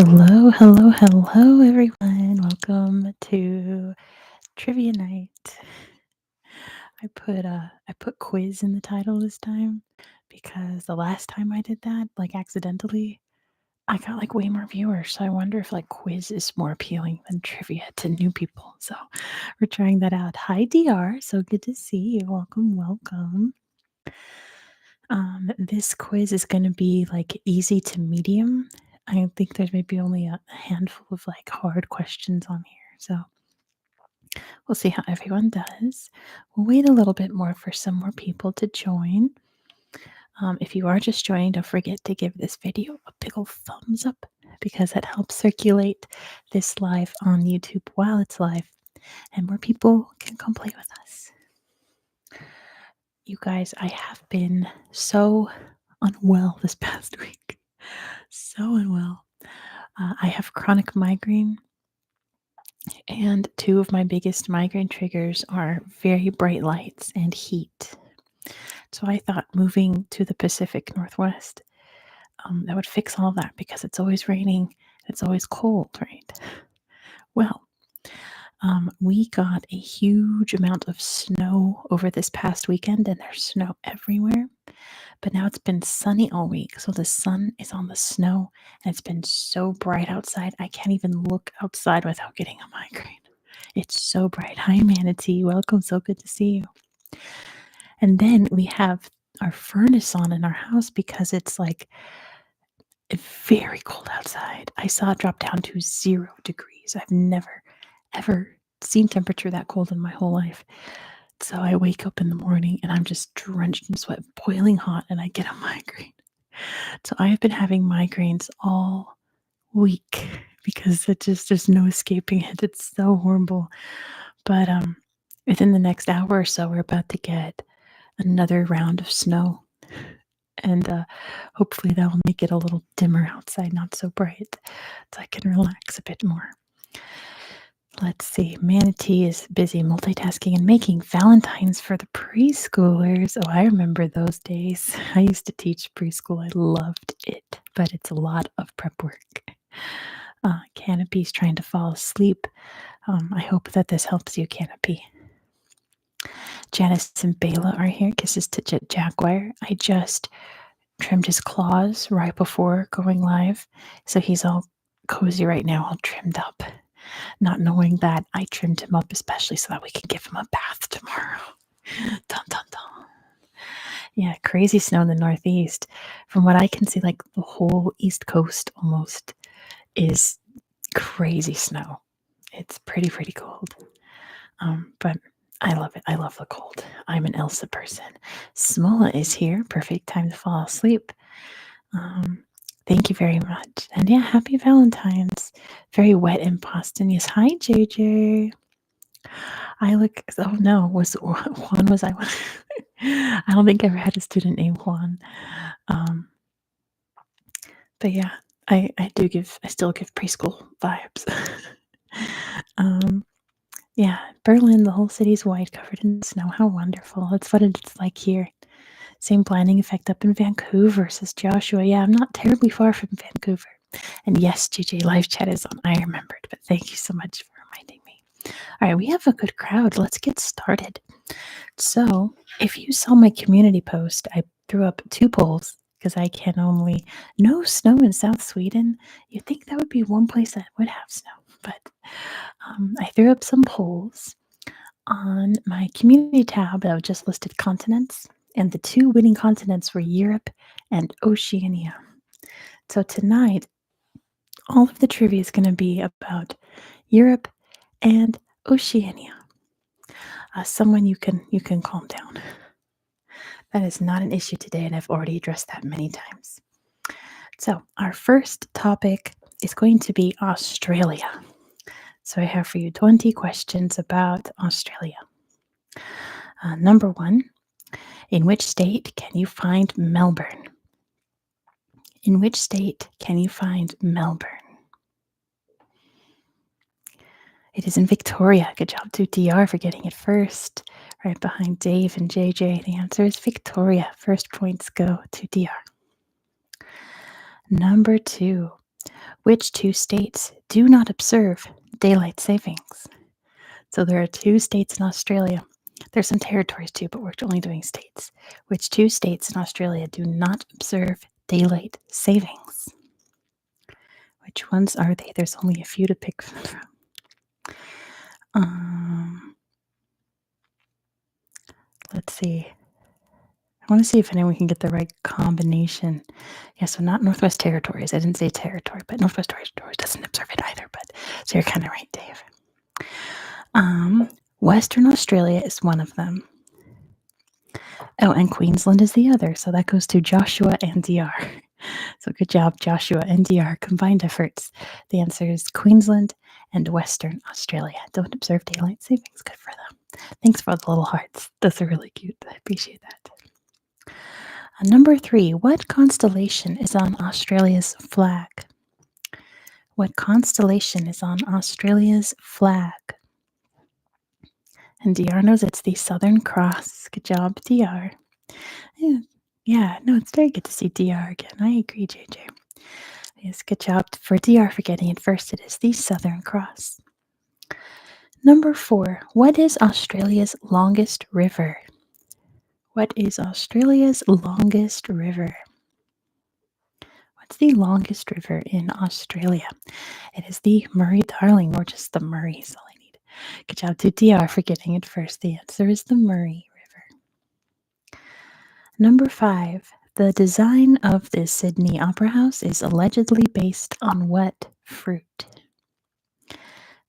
Hello, hello, hello, everyone. Welcome to trivia night. I put quiz in the title this time because the last time I did that, like accidentally, I got like way more viewers. So I wonder if like quiz is more appealing than trivia to new people. So we're trying that out. Hi, DR. So good to see you. Welcome, welcome. This quiz is going to be like easy to medium. I think there's maybe only a handful of like hard questions on here. So we'll see how everyone does. We'll wait a little bit more for some more people to join. If you are just joining, don't forget to give this video a big ol' thumbs up because that helps circulate this live on YouTube while it's live and more people can come play with us. You guys, I have been so unwell this past week. So unwell. I have chronic migraine, and two of my biggest migraine triggers are very bright lights and heat. So I thought moving to the Pacific Northwest, that would fix all that because it's always raining, it's always cold, right? Well, we got a huge amount of snow over this past weekend, and there's snow everywhere. But now it's been sunny all week, so the sun is on the snow, and it's been so bright outside, I can't even look outside without getting a migraine. It's so bright. Hi, Manatee. Welcome. So good to see you. And then we have our furnace on in our house because it's like very cold outside. I saw it drop down to 0 degrees. I've never, ever seen temperature that cold in my whole life. So I wake up in the morning and I'm just drenched in sweat, boiling hot, and I get a migraine. So I have been having migraines all week because there's no escaping it. It's so horrible. But within the next hour or so, we're about to get another round of snow, and hopefully that will make it a little dimmer outside, not so bright, so I can relax a bit more. Let's see. Manatee is busy multitasking and making Valentines for the preschoolers. Oh, I remember those days. I used to teach preschool. I loved it, but it's a lot of prep work. Canopy's trying to fall asleep. I hope that this helps you, Canopy. Janice and Bela are here. Kisses to Jaguar. I just trimmed his claws right before going live, so he's all cozy right now, all trimmed up. Not knowing that I trimmed him up especially so that we can give him a bath tomorrow. Dun dun dun. Yeah, crazy snow in the Northeast. From what I can see, like the whole East Coast almost is crazy snow. It's pretty cold. But I love it. I love the cold. I'm an Elsa person. Smola is here. Perfect time to fall asleep. Thank you very much. And yeah, happy Valentine's. Very wet in Boston. Yes. Hi, JJ. I look. Oh no, was Juan? Was I? I don't think I ever had a student named Juan. But yeah, I do give. I still give preschool vibes. Yeah, Berlin. The whole city's white, covered in snow. How wonderful! That's what it's like here. Same blinding effect up in Vancouver, says Joshua. Yeah, I'm not terribly far from Vancouver. And yes, JJ, live chat is on. I remembered, but thank you so much for reminding me. All right, we have a good crowd. Let's get started. So, if you saw my community post, I threw up 2 polls because I can only no snow in South Sweden. You'd think that would be one place that would have snow, but I threw up some polls on my community tab that just listed continents, and the 2 winning continents were Europe and Oceania. So tonight, all of the trivia is going to be about Europe and Oceania. Someone you can calm down. That is not an issue today, and I've already addressed that many times. So our first topic is going to be Australia. So I have for you 20 questions about Australia. Number 1, in which state can you find Melbourne? In which state can you find Melbourne? It is in Victoria. Good job to DR for getting it first. Right behind Dave and JJ. The answer is Victoria. First points go to DR. Number 2. Which two states do not observe daylight savings? So there are two states in Australia. There's some territories too, but we're only doing states. Which two states in Australia do not observe daylight savings? Which ones are they? There's only a few to pick from. Let's see. I want to see if anyone can get the right combination. Yeah, so not Northwest Territories. I didn't say territory, but Northwest Territories doesn't observe it either. But so you're kind of right, Dave. Western Australia is one of them. Oh, and Queensland is the other. So that goes to Joshua and DR. So good job, Joshua and DR. Combined efforts. The answer is Queensland and Western Australia. Don't observe daylight savings. Good for them. Thanks for the little hearts. Those are really cute. I appreciate that. Number 3. What constellation is on Australia's flag? What constellation is on Australia's flag? And DR knows it's the Southern Cross. Good job, DR. Yeah, no, it's very good to see DR again. I agree, JJ. Yes, good job for DR for getting it first. It is the Southern Cross. Number 4. What is Australia's longest river? What is Australia's longest river? What's the longest river in Australia? It is the Murray-Darling, or just the Murray is all I need. Good job to DR for getting it first. The answer is the Murray River. Number 5. The design of the Sydney Opera House is allegedly based on what fruit?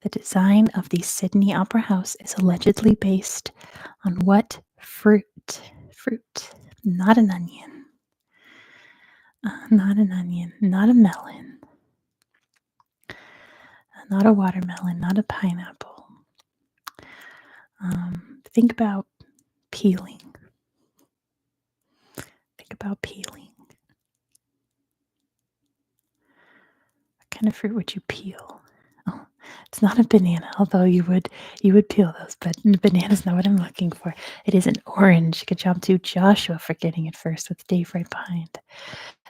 The design of the Sydney Opera House is allegedly based on what fruit? Fruit. Not an onion. Not an onion. Not a melon. Not a watermelon. Not a pineapple. Think about peeling. Think about peeling. What kind of fruit would you peel? Oh, it's not a banana, although you would peel those, but banana's not what I'm looking for. It is an orange. Good job to Joshua for getting it first with Dave right behind.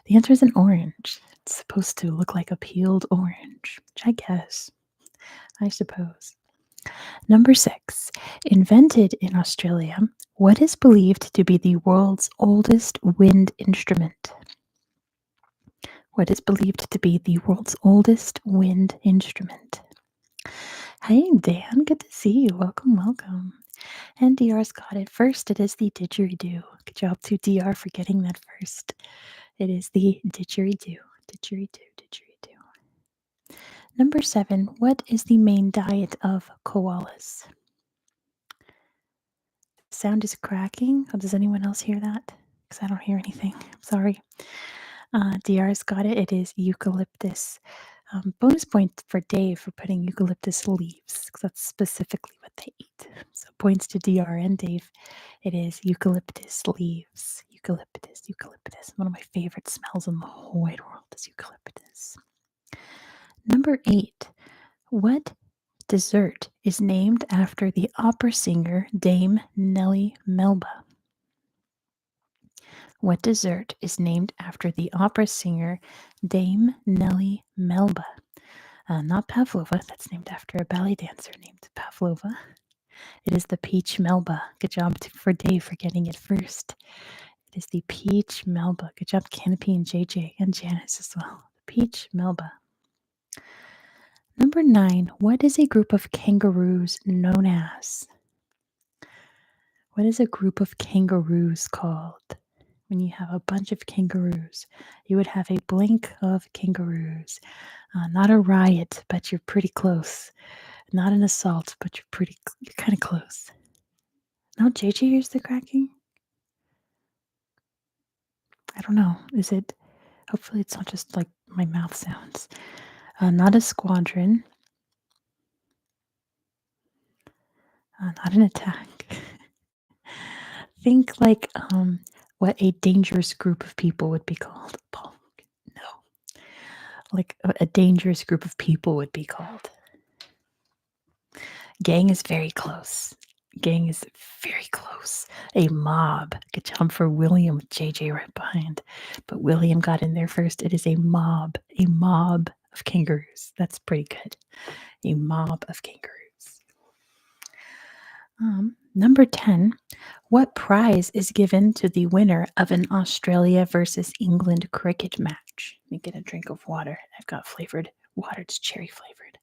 The answer is an orange. It's supposed to look like a peeled orange, which I guess, I suppose. Number 6. Invented in Australia, what is believed to be the world's oldest wind instrument? What is believed to be the world's oldest wind instrument? Hey, Dan, good to see you. Welcome, welcome. And DR's got it first. It is the didgeridoo. Good job to DR for getting that first. It is the didgeridoo. Didgeridoo, didgeridoo. Number 7. What is the main diet of koalas? Sound is cracking. Oh, does anyone else hear that? Because I don't hear anything. Sorry. DR's got it. It is eucalyptus. Bonus point for Dave for putting eucalyptus leaves, because that's specifically what they eat. So points to DR and Dave. It is eucalyptus leaves. Eucalyptus, eucalyptus. One of my favorite smells in the whole wide world is eucalyptus. Number 8. What dessert is named after the opera singer Dame Nellie Melba? What dessert is named after the opera singer Dame Nellie Melba? Not pavlova, that's named after a ballet dancer named Pavlova. It is the peach melba. Good job for Dave for getting it first. It is the peach melba. Good job, Canopy and JJ and Janice as well. The peach melba. Number 9. What is a group of kangaroos known as? What is a group of kangaroos called? When you have a bunch of kangaroos, you would have a blink of kangaroos. Not a riot, but you're pretty close. Not an assault, but you're kind of close. Now JJ hears the cracking? I don't know. Is it? Hopefully it's not just like my mouth sounds. Not a squadron. Not an attack. Think like what a dangerous group of people would be called. No. Like a dangerous group of people would be called. Gang is very close. Gang is very close. A mob. Good job for William with JJ right behind. But William got in there first. It is a mob. A mob of kangaroos. That's pretty good. A mob of kangaroos. Number 10. What prize is given to the winner of an Australia versus England cricket match? Let me get a drink of water. I've got flavored water. It's cherry flavored.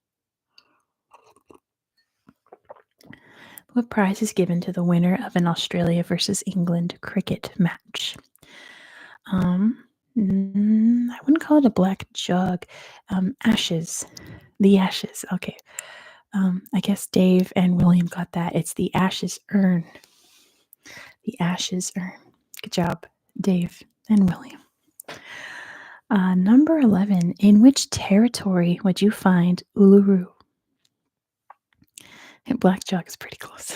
What prize is given to the winner of an Australia versus England cricket match? I wouldn't call it a black jug. Ashes. The ashes. Okay. I guess Dave and William got that. It's the ashes urn. The ashes urn. Good job, Dave and William. Number 11. In which territory would you find Uluru? Black jug is pretty close.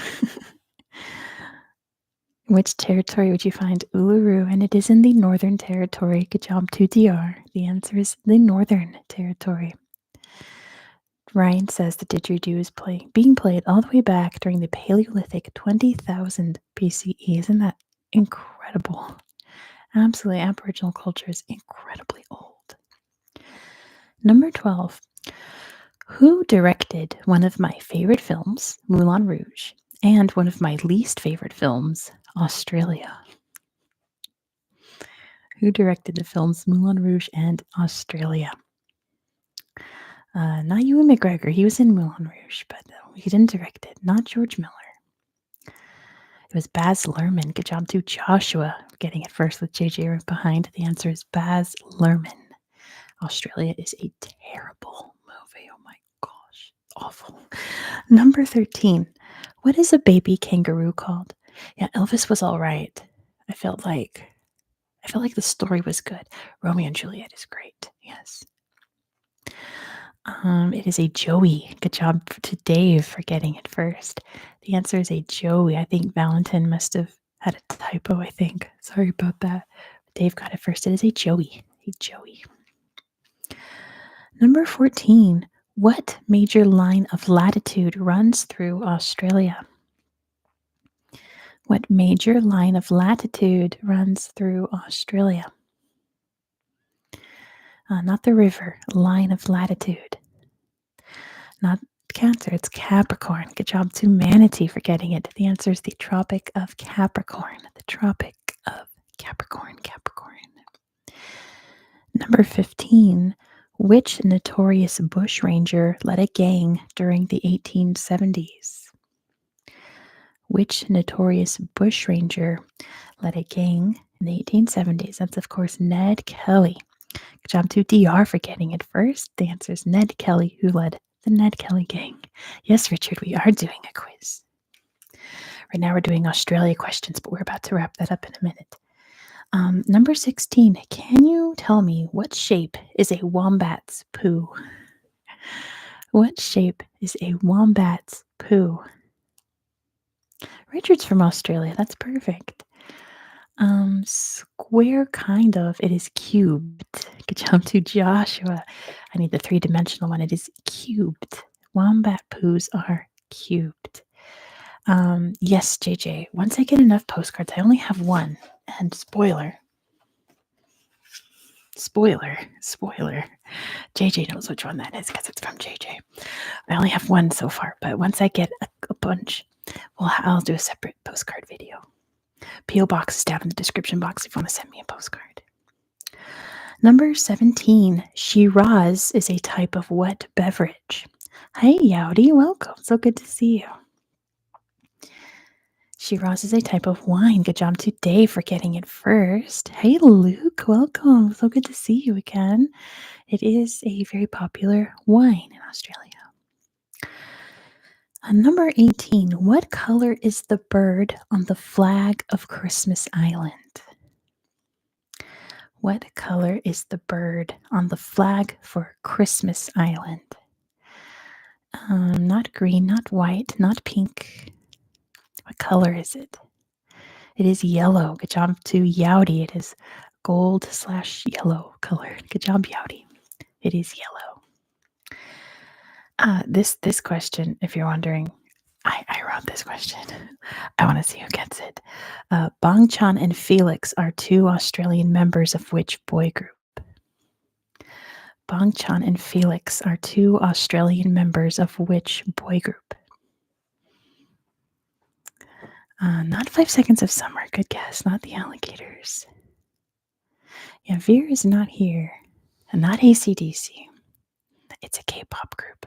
In which territory would you find Uluru? And it is in the Northern Territory. Good job to DR. The answer is the Northern Territory. Ryan says the didgeridoo is being played all the way back during the Paleolithic 20,000 BCE. Isn't that incredible? Absolutely, Aboriginal culture is incredibly old. Number 12. Who directed one of my favorite films, Moulin Rouge, and one of my least favorite films, Australia? Who directed the films Moulin Rouge and Australia? Not Ewan McGregor. He was in Moulin Rouge, but he didn't direct it. Not George Miller. It was Baz Luhrmann. Good job to Joshua getting it first with JJ right behind. The answer is Baz Luhrmann. Australia is a terrible movie. Oh my gosh. Awful. Number 13. What is a baby kangaroo called? Yeah, Elvis was all right. I felt like the story was good. Romeo and Juliet is great. Yes. It is a Joey. Good job to Dave for getting it first. The answer is a Joey. I think Valentin must have had a typo, I think. Sorry about that. Dave got it first. It is a Joey. A Joey. Number 14. What major line of latitude runs through Australia? What major line of latitude runs through Australia? Not the river, line of latitude. Not Cancer, it's Capricorn. Good job to Manatee for getting it. The answer is the Tropic of Capricorn. The Tropic of Capricorn. Number 15. Which notorious bushranger led a gang during the 1870s? Which notorious bushranger led a gang in the 1870s? That's, of course, Ned Kelly. Good job to DR for getting it first. The answer is Ned Kelly, who led the Ned Kelly gang. Yes, Richard, we are doing a quiz. Right now we're doing Australia questions, but we're about to wrap that up in a minute. Number 16. Can you tell me what shape is a wombat's poo? What shape is a wombat's poo? Richard's from Australia. That's perfect. Square, kind of. It is cubed. Good job to Joshua. I need the three-dimensional one. It is cubed. Wombat poos are cubed. Yes, JJ. Once I get enough postcards, I only have one. And spoiler. JJ knows which one that is because it's from JJ. I only have one so far, but once I get a bunch, I'll do a separate postcard video. P.O. box is down in the description box if you want to send me a postcard. Number 17. Shiraz is a type of what beverage? Hey, Yowdy, welcome. So good to see you. Shiraz is a type of wine. Good job to Dave for getting it first. Hey, Luke, welcome. So good to see you again. It is a very popular wine in Australia. Number 18. What color is the bird on the flag of Christmas Island? What color is the bird on the flag for Christmas Island? Not green, not white, not pink. What color is it? It is yellow. Good job to Yowdy. It is gold/yellow color. Good job, Yowdy. It is yellow. This question, if you're wondering, I wrote this question. I want to see who gets it. Bang Chan and Felix are two Australian members of which boy group? Bangchan and Felix are two Australian members of which boy group? Not 5 Seconds of Summer. Good guess. Not the Alligators. Yeah, Veer is not here. And not AC/DC. It's a K-pop group.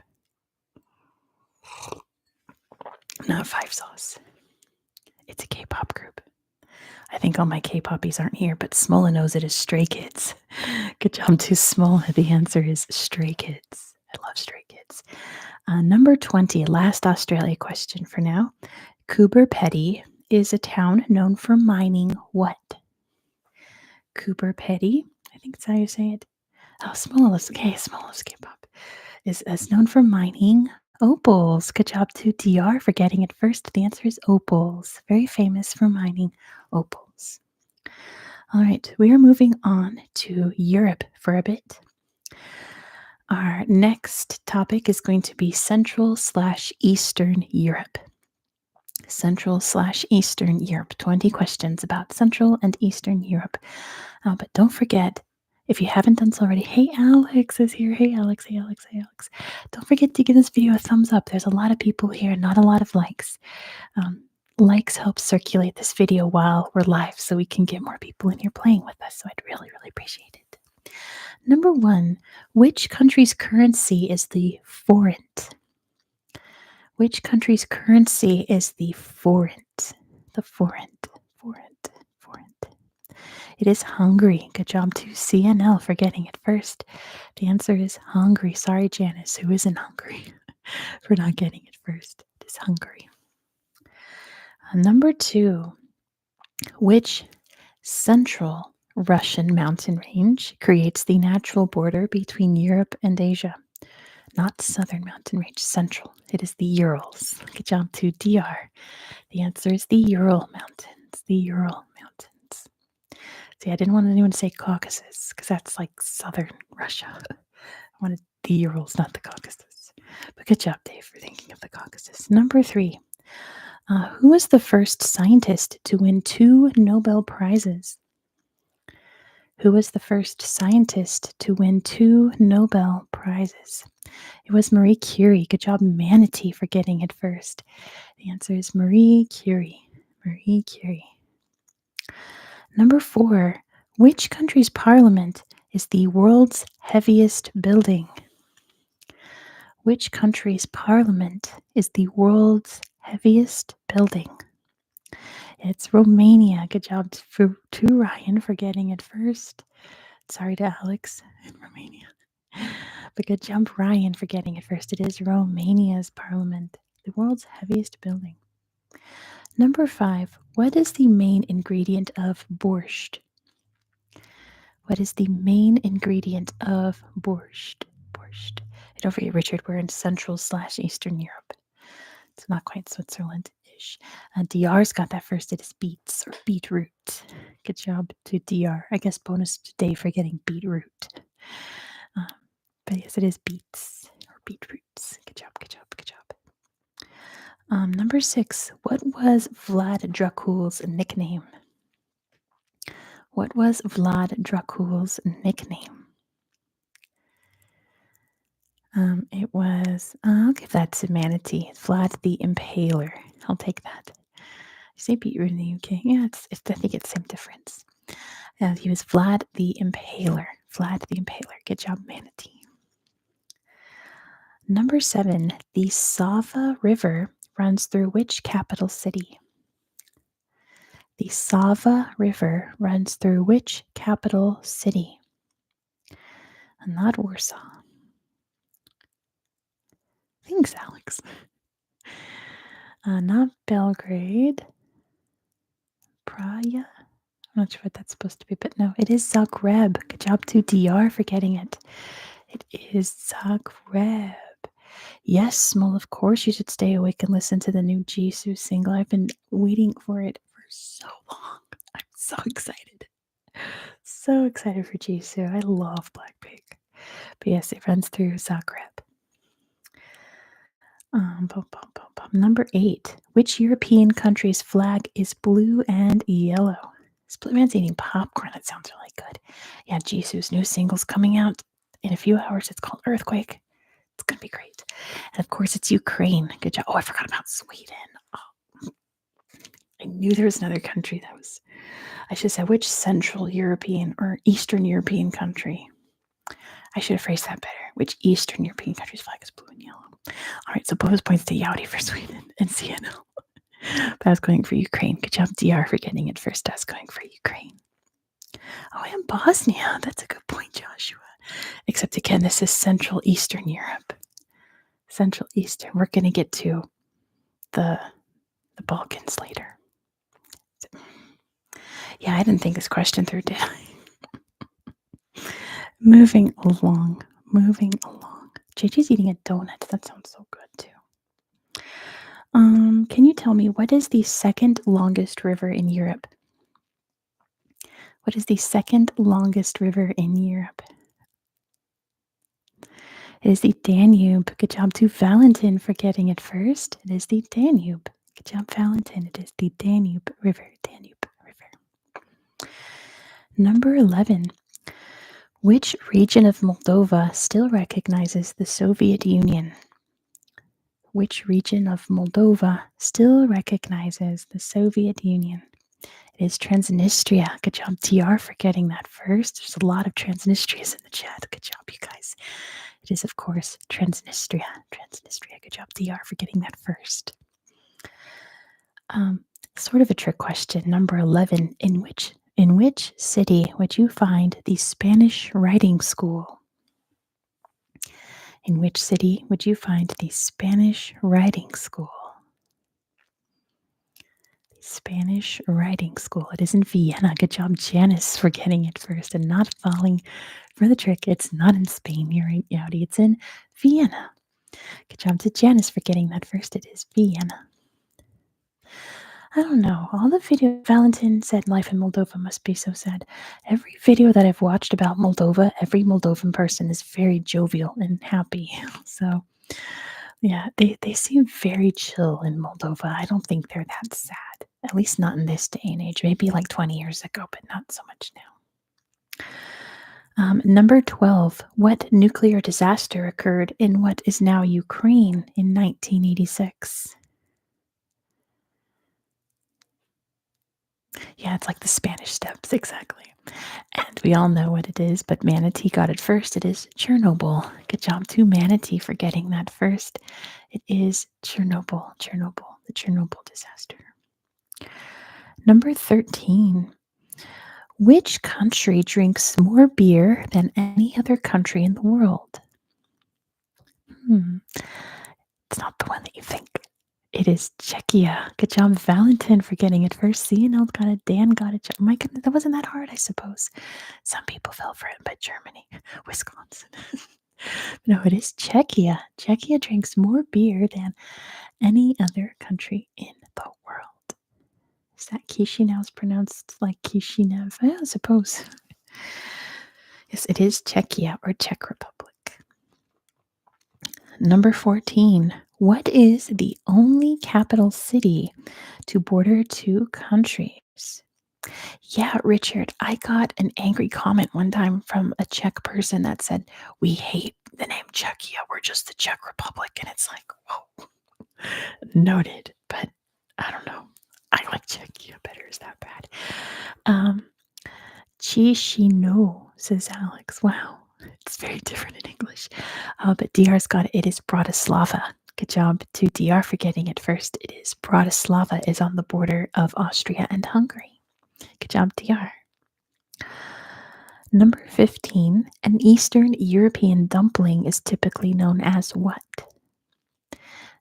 Not Five Sauce. It's a K-pop group. I think all my K-poppies aren't here, but Smola knows it is Stray Kids. Good job to Smola. The answer is Stray Kids. I love Stray Kids. Number 20, last Australia question for now. Coober Pedy is a town known for mining what? Coober Pedy, I think that's how you say it. Oh, Smola's K-pop. Is known for mining opals. Good job to DR for getting it first. The answer is opals. Very famous for mining opals. All right, we are moving on to Europe for a bit. Our next topic is going to be Central/Eastern Europe. Central/Eastern Europe. 20 questions about Central and Eastern Europe. But don't forget, if you haven't done so already, hey, Alex is here. Hey, Alex. Don't forget to give this video a thumbs up. There's a lot of people here, not a lot of likes. Likes help circulate this video while we're live so we can get more people in here playing with us. So I'd really, really appreciate it. Number 1, which country's currency is the forint? Which country's currency is the forint? The forint. It is Hungary. Good job to CNL for getting it first. The answer is Hungary. Sorry, Janice, who is in Hungary, for not getting it first. It is Hungary. Number 2, which central Russian mountain range creates the natural border between Europe and Asia? Not southern mountain range, central. It is the Urals. Good job to DR. The answer is the Ural Mountains. The Ural Mountains. See, I didn't want anyone to say Caucasus because that's like southern Russia. I wanted the Urals, not the Caucasus. But good job, Dave, for thinking of the Caucasus. Number 3. Who was the first scientist to win 2 Nobel Prizes? Who was the first scientist to win 2 Nobel Prizes? It was Marie Curie. Good job, Manatee, for getting it first. The answer is Marie Curie. Marie Curie. Number 4. Which country's parliament is the world's heaviest building? Which country's parliament is the world's heaviest building? It's Romania. Good job to Ryan for getting it first. Sorry to Alex in Romania. But good job, Ryan, for getting it first. It is Romania's parliament, the world's heaviest building. Number 5. What is the main ingredient of borscht? What is the main ingredient of borscht? Borscht. And don't forget, Richard, we're in Central/Eastern Europe. It's not quite Switzerland-ish. DR's got that first. It is beets or beetroot. Good job to DR. I guess bonus today for getting beetroot. But yes, it is beets or beetroots. Good job. Number 6. What was Vlad Dracula's nickname? What was Vlad Dracula's nickname? It was, I'll give that to Manatee. Vlad the Impaler. I'll take that. You say beetroot in the UK. Yeah, I think it's the same difference. He was Vlad the Impaler. Vlad the Impaler. Good job, Manatee. Number 7. The Sava River runs through which capital city? The Sava River runs through which capital city? Not Warsaw. Thanks, Alex. Not Belgrade. Praia? I'm not sure what that's supposed to be, but no, it is Zagreb. Good job to DR for getting it. It is Zagreb. Yes, Small, of course you should stay awake and listen to the new Jisoo single. I've been waiting for it for so long. I'm so excited. So excited for Jisoo. I love Blackpink. But yes, it runs through Zagreb. Number 8. Which European country's flag is blue and yellow? Split Man's eating popcorn. That sounds really good. Yeah, Jisoo's new single's coming out in a few hours. It's called earthquake. It's going to be great. And of course, it's Ukraine. Good job. Oh, I forgot about Sweden. Oh, I knew there was another country that was. I should say which Central European or Eastern European country. I should have phrased that better. Which Eastern European country's flag is blue and yellow? All right, so bonus points to Yaudi for Sweden and CNL. But I was going for Ukraine. Good job, DR, for getting it first. I was going for Ukraine. Oh, and Bosnia. That's a good point, Joshua. Except again, this is Central Eastern Europe. Central Eastern. We're going to get to the Balkans later. Yeah, I didn't think this question through, did I? Moving along. JJ's eating a donut. That sounds so good too. Can you tell me what is the second longest river in Europe? What is the second longest river in Europe? It is the Danube. Good job to Valentin for getting it first. It is the Danube. Good job, Valentin. It is the Danube River. Danube River. Number 11. Which region of Moldova still recognizes the Soviet Union? Which region of Moldova still recognizes the Soviet Union? It is Transnistria. Good job, TR, for getting that first. There's a lot of Transnistrias in the chat. Good job, you guys. It is, of course, Transnistria. Transnistria. Good job, TR, for getting that first. Sort of a trick question. Number 11. In which city would you find the Spanish writing school? In which city would you find the Spanish writing school? Spanish writing school. It is in Vienna. Good job, Janice, for getting it first and not falling for the trick. It's not in Spain. You're right, Yaudi. It's in Vienna. Good job to Janice for getting that first. It is Vienna. I don't know. All the video Valentin said life in Moldova must be so sad. Every video that I've watched about Moldova, every Moldovan person is very jovial and happy. So yeah, they seem very chill in Moldova. I don't think they're that sad. At least not in this day and age. Maybe like 20 years ago, but not so much now. Number 12. What nuclear disaster occurred in what is now Ukraine in 1986? Yeah, it's like the Spanish Steps, exactly. And we all know what it is, but Manatee got it first. It is Chernobyl. Good job to Manatee for getting that first. It is Chernobyl, the Chernobyl disaster. Number 13. Which country drinks more beer than any other country in the world? It's not the one that you think. It is Czechia. Good job, Valentin, for getting it first. CNL got it. Dan got it. My goodness, that wasn't that hard, I suppose. Some people fell for it, but Germany, Wisconsin. No, it is Czechia. Czechia drinks more beer than any other country in the world. Is that Chisinau is pronounced like Kishinev? I suppose. Yes, it is Czechia or Czech Republic. Number 14. What is the only capital city to border two countries? Yeah, Richard, I got an angry comment one time from a Czech person that said, we hate the name Czechia. We're just the Czech Republic. And it's like, whoa, noted. But I don't know. I like Czechia better. Is that bad? Chisinau, says Alex. Wow. It's very different in English. But DR's got it. It is Bratislava. Good job to DR for getting it first. It is Bratislava is on the border of Austria and Hungary. Good job, DR. Number 15. An Eastern European dumpling is typically known as what?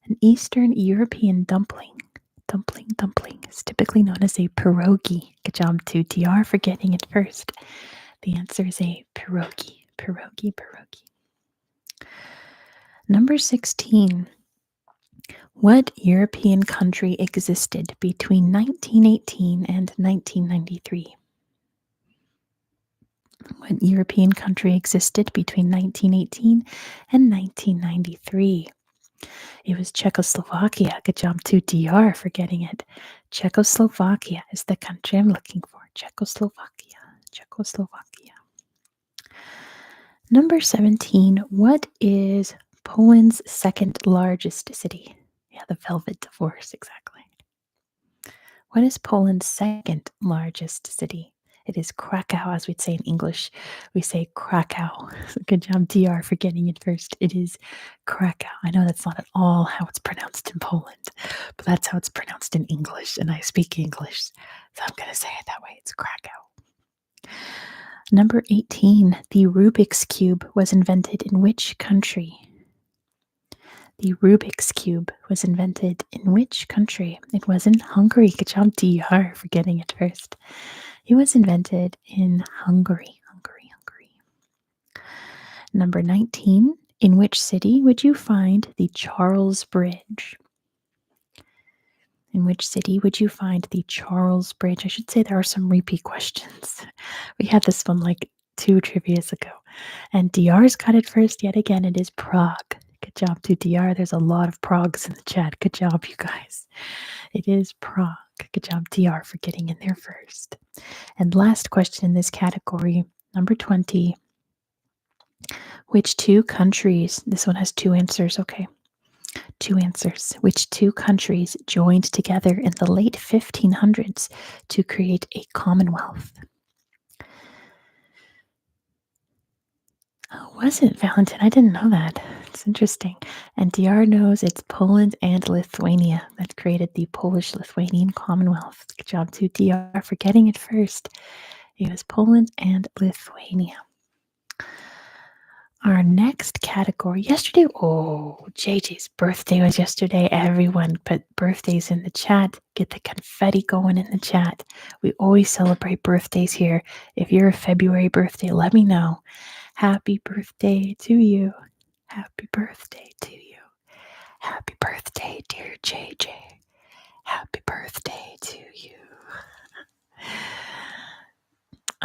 An Eastern European dumpling is typically known as a pierogi. Good job to DR for getting it first. The answer is a pierogi. Number 16. What European country existed between 1918 and 1993? What European country existed between 1918 and 1993? It was Czechoslovakia. Good job to DR for getting it. Czechoslovakia is the country I'm looking for. Czechoslovakia. Number 17. What is Poland's second largest city? Yeah, the Velvet Divorce, exactly. What is Poland's second largest city? It is Krakow, as we'd say in English. We say Krakow. Good job, DR, for getting it first. It is Krakow. I know that's not at all how it's pronounced in Poland, but that's how it's pronounced in English, and I speak English, so I'm going to say it that way. It's Krakow. Number 18. The Rubik's Cube was invented in which country? The Rubik's Cube was invented in which country? It was in Hungary. Good job, DR, for getting it first. It was invented in Hungary. Number 19. In which city would you find the Charles Bridge? In which city would you find the Charles Bridge? I should say there are some repeat questions. We had this one like 2 trivias ago. And DR's got it first yet again. It is Prague. Good job to DR. There's a lot of Pragues in the chat. Good job, you guys. It is Prague. Good job, DR, for getting in there first. And last question in this category, number 20. Which 2 countries, this one has 2 answers, okay. 2 answers. Which 2 countries joined together in the late 1500s to create a commonwealth? Oh, was it Valentin? I didn't know that. It's interesting. And DR knows it's Poland and Lithuania that created the Polish-Lithuanian Commonwealth. Good job to DR for getting it first. It was Poland and Lithuania. Our next category, yesterday, JJ's birthday was yesterday. Everyone put birthdays in the chat. Get the confetti going in the chat. We always celebrate birthdays here. If you're a February birthday, let me know. Happy birthday to you. Happy birthday to you. Happy birthday, dear JJ. Happy birthday to you.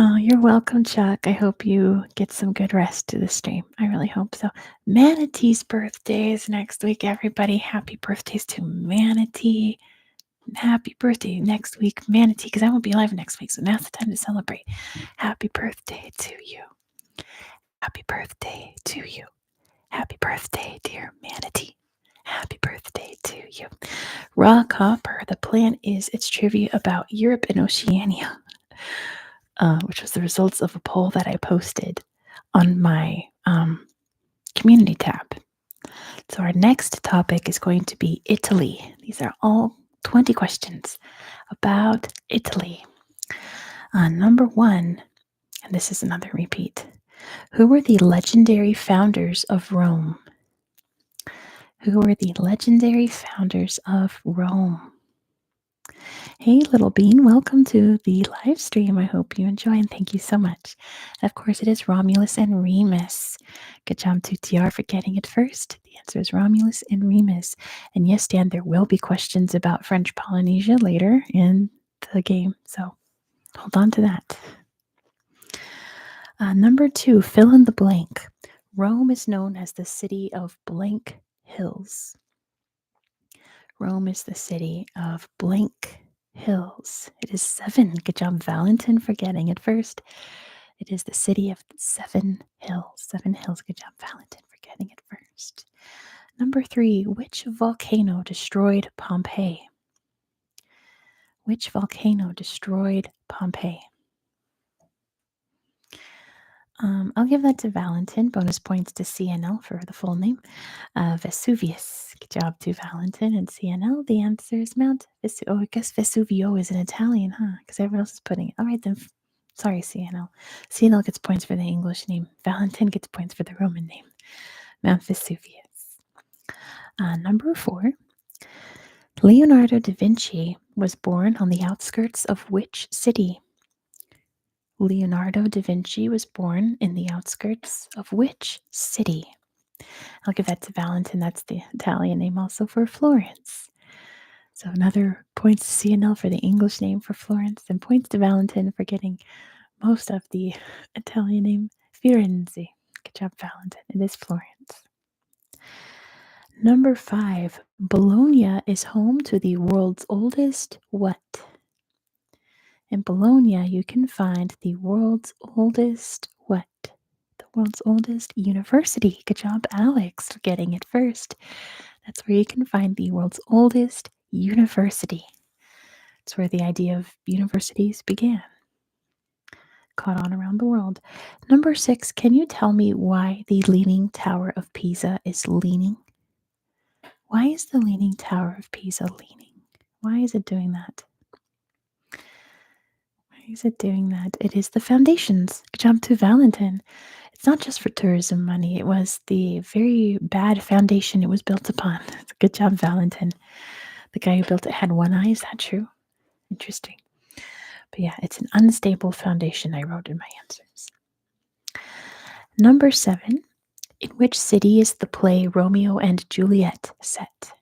Oh, you're welcome, Chuck. I hope you get some good rest to the stream. I really hope so. Manatee's birthday is next week, everybody. Happy birthdays to Manatee. Happy birthday next week, Manatee, because I won't be live next week, so now's the time to celebrate. Happy birthday to you. Happy birthday to you. Happy birthday, dear Manatee. Happy birthday to you. Rock Hopper, the plan is it's trivia about Europe and Oceania. Which was the results of a poll that I posted on my community tab. So our next topic is going to be Italy. These are all 20 questions about Italy. Number 1, and this is another repeat. Who were the legendary founders of Rome? Who were the legendary founders of Rome? Hey, Little Bean, welcome to the live stream. I hope you enjoy and thank you so much. And of course, it is Romulus and Remus. Good job to TR for getting it first. The answer is Romulus and Remus. And yes, Dan, there will be questions about French Polynesia later in the game, so hold on to that. Number 2, fill in the blank. Rome is known as the city of blank hills. Rome is the city of blank hills. It is 7. Good job, Valentin, for getting it first. It is the city of 7 hills. 7 hills. Good job, Valentin, for getting it first. Number 3, which volcano destroyed Pompeii? Which volcano destroyed Pompeii? I'll give that to Valentin. Bonus points to CNL for the full name. Vesuvius. Good job to Valentin and CNL. The answer is Mount Vesuvio. Oh, I guess Vesuvio is in Italian, huh? Because everyone else is putting it. All right, then. Sorry, CNL. CNL gets points for the English name. Valentin gets points for the Roman name. Mount Vesuvius. Number 4. Leonardo da Vinci was born on the outskirts of which city? Leonardo da Vinci was born in the outskirts of which city? I'll give that to Valentin. That's the Italian name also for Florence. So another points to CNL for the English name for Florence, and points to Valentin for getting most of the Italian name, Firenze. Good job, Valentin. It is Florence. Number 5, Bologna is home to the world's oldest what? In Bologna, you can find the world's oldest what? The World's oldest university. Good job, Alex, for getting it first. That's where you can find the world's oldest university. It's where the idea of universities began. Caught on around the world. Number 6, can you tell me why the Leaning Tower of Pisa is leaning? Why is the Leaning Tower of Pisa leaning? Why is it doing that? Why is it doing that? It is the foundations. Good job to Valentin. It's not just for tourism money. It was the very bad foundation it was built upon. Good job, Valentin. The guy who built it had one eye. Is that true? Interesting. But yeah, it's an unstable foundation, I wrote in my answers. Number 7. In which city is the play Romeo and Juliet set?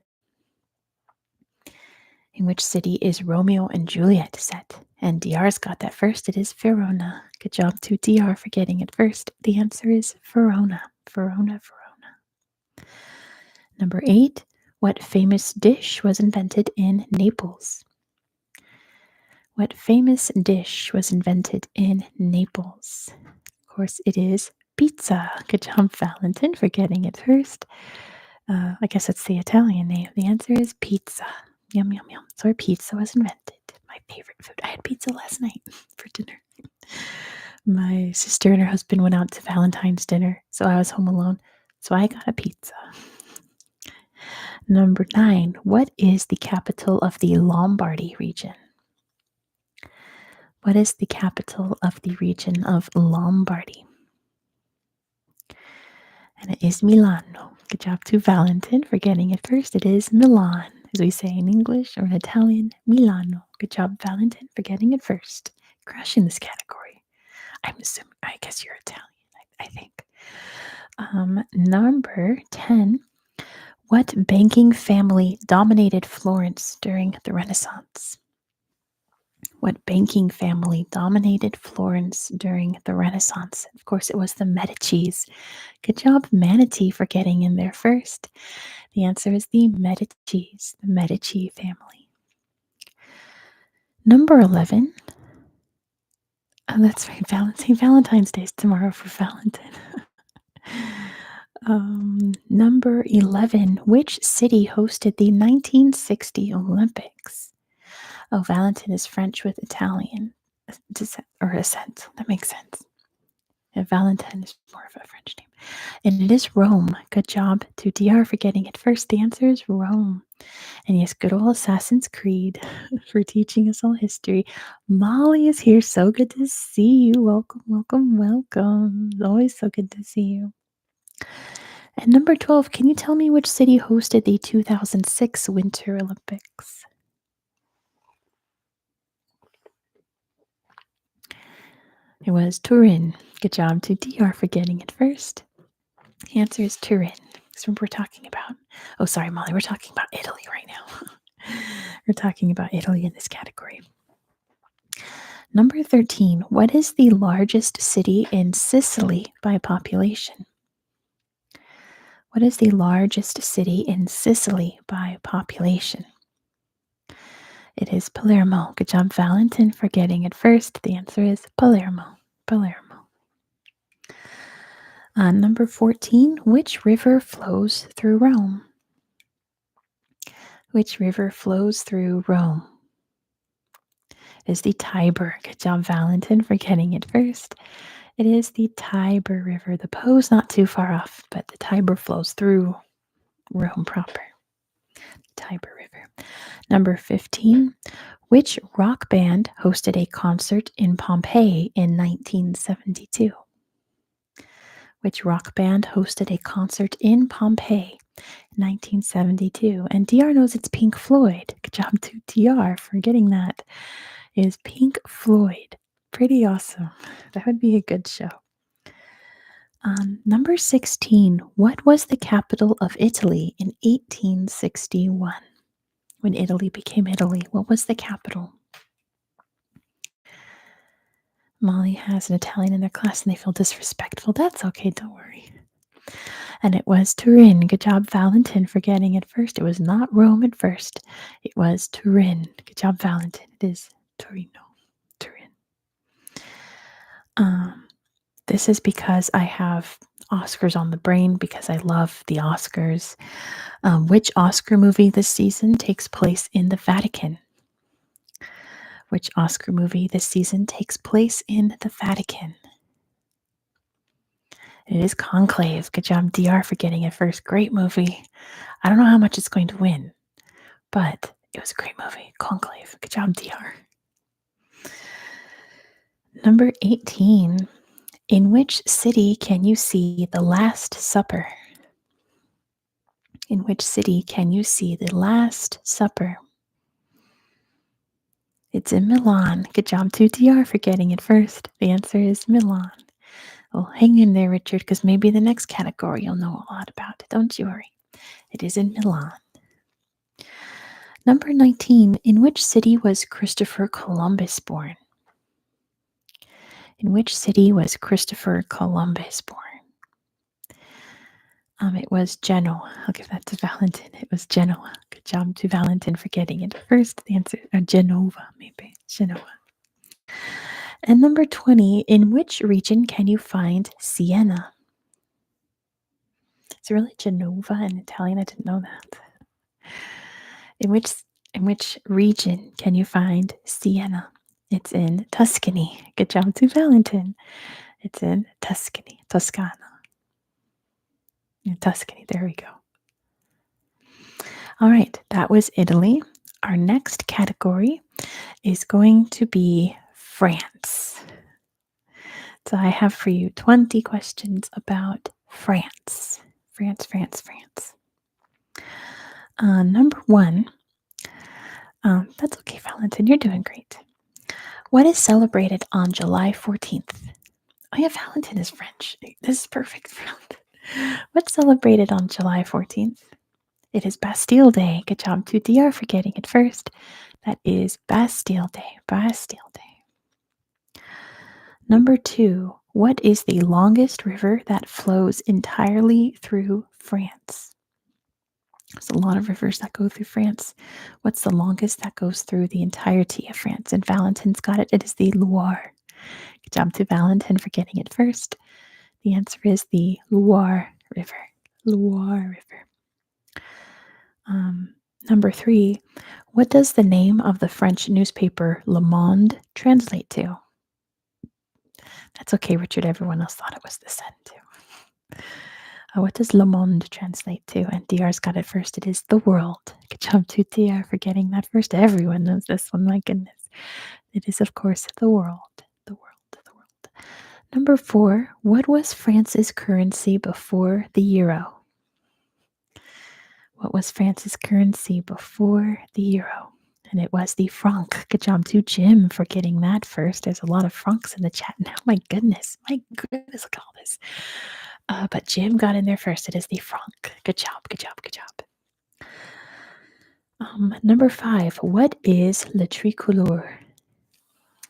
In which city is Romeo and Juliet set? And DR's got that first. It is Verona. Good job to DR for getting it first. The answer is Verona. Verona, Verona. Number 8. What famous dish was invented in Naples? What famous dish was invented in Naples? Of course, it is pizza. Good job, Valentin, for getting it first. I guess it's the Italian name. The answer is pizza. Yum, yum, yum. So, where pizza was invented. My favorite food. I had pizza last night for dinner. My sister and her husband went out to Valentine's dinner, so I was home alone. So, I got a pizza. Number 9. What is the capital of the Lombardy region? What is the capital of the region of Lombardy? And it is Milano. Good job to Valentin for getting it first. It is Milan, as we say in English or in Italian, Milano. Good job, Valentin, for getting it first. Crushing this category. I'm assuming, I guess you're Italian, I think. Number 10. What banking family dominated Florence during the Renaissance? What banking family dominated Florence during the Renaissance? Of course, it was the Medicis. Good job, Manatee, for getting in there first. The answer is the Medicis, the Medici family. Number 11. Oh, that's right, Valentine's Day is tomorrow for Valentin. Number 11. Which city hosted the 1960 Olympics? Oh, Valentin is French with Italian accent. That makes sense. Yeah, Valentin is more of a French name. And it is Rome. Good job to DR for getting it first. The answer is Rome. And yes, good old Assassin's Creed for teaching us all history. Molly is here. So good to see you. Welcome, welcome, welcome. It's always so good to see you. And number 12, can you tell me which city hosted the 2006 Winter Olympics? It was Turin. Good job to DR for getting it first. The answer is Turin. That's what we're talking about. Oh, sorry, Molly. We're talking about Italy right now. We're talking about Italy in this category. Number 13. What is the largest city in Sicily by population? What is the largest city in Sicily by population? It is Palermo. Good job, Valentin, for getting it first. The answer is Palermo. Palermo. Number 14. Which river flows through Rome? Which river flows through Rome? It is the Tiber. Good job, Valentin, for getting it first. It is the Tiber River. The Po is not too far off, but the Tiber flows through Rome proper. Tiber River. Number 15. Which rock band hosted a concert in Pompeii in 1972? Which rock band hosted a concert in Pompeii in 1972? And DR knows it's Pink Floyd. Good job to DR for getting that. It is Pink Floyd. Pretty awesome. That would be a good show. Number 16. What was the capital of Italy in 1861? When Italy became Italy, what was the capital? Molly has an Italian in their class and they feel disrespectful. That's okay, don't worry. And it was Turin. Good job, Valentin, for getting it first. It was not Rome at first. It was Turin. Good job, Valentin. It is Torino. Turin. This is because I have Oscars on the brain because I love the Oscars. Which Oscar movie this season takes place in the Vatican? Which Oscar movie this season takes place in the Vatican? It is Conclave. Good job, DR, for getting it first. Great movie. I don't know how much it's going to win, but it was a great movie. Conclave. Good job, DR. Number 18. In which city can you see the Last Supper? In which city can you see the Last Supper? It's in Milan. Good job to DR for getting it first. The answer is Milan. Well, hang in there, Richard, because maybe the next category you'll know a lot about. Don't you worry. It is in Milan. Number 19. In which city was Christopher Columbus born? In which city was Christopher Columbus born? It was Genoa. I'll give that to Valentin. It was Genoa. Good job to Valentin for getting it first. The answer, Genova, maybe. Genoa. And number 20, in which region can you find Siena? Is it really Genova in Italian? I didn't know that. In which region can you find Siena? It's in Tuscany. Good job to Valentin. It's in Tuscany, Toscana. In Tuscany, there we go. All right, that was Italy. Our next category is going to be France. So I have for you 20 questions about France. France. Number 1. That's okay, Valentin. You're doing great. What is celebrated on July 14th? Oh, yeah, Valentin is French. This is perfect for Valentin. What's celebrated on July 14th? It is Bastille Day. Good job to DR for getting it first. That is Bastille Day. Bastille Day. Number 2. What is the longest river that flows entirely through France? There's a lot of rivers that go through France. What's the longest that goes through the entirety of France? And Valentin's got it. It is the Loire. Good job to Valentin for getting it first. The answer is the Loire River. Loire River. Number 3, what does the name of the French newspaper Le Monde translate to? That's okay, Richard. Everyone else thought it was the Sun, too. What does Le Monde translate to? And DR's got it first. It is the world. Good job to DR for getting that first. Everyone knows this one. My goodness. It is, of course, the world. The world. The world. Number 4, what was France's currency before the euro? What was France's currency before the euro? And it was the franc. Good job to Jim for getting that first. There's a lot of francs in the chat now. My goodness, look at all this. But Jim got in there first. It is the franc. Good job. Number 5, what is le tricolore?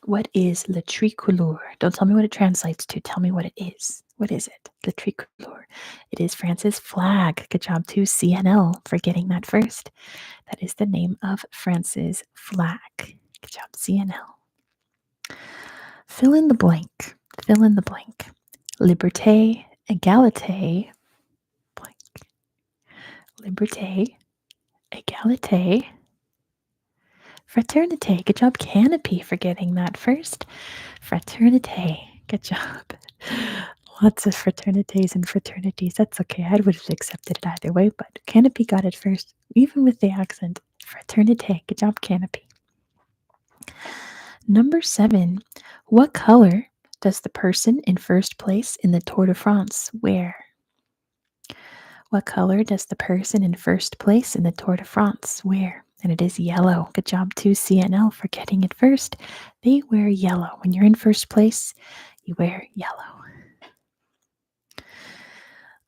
What is le tricolore? Don't tell me what it translates to. Tell me what it is. What is it? Le tricolore. It is France's flag. Good job to CNL for getting that first. That is the name of France's flag. Good job, CNL. Fill in the blank. Fill in the blank. Liberté, égalité, blank. Liberté, égalité, fraternité. Good job, Canopy, for getting that first. Fraternité. Good job. Lots of fraternities and fraternities. That's okay. I would have accepted it either way, but Canopy got it first, even with the accent. Fraternité. Good job, Canopy. Number 7. What color does the person in first place in the Tour de France wear? What color does the person in first place in the Tour de France wear? And it is yellow. Good job to CNL for getting it first. They wear yellow. When you're in first place, you wear yellow.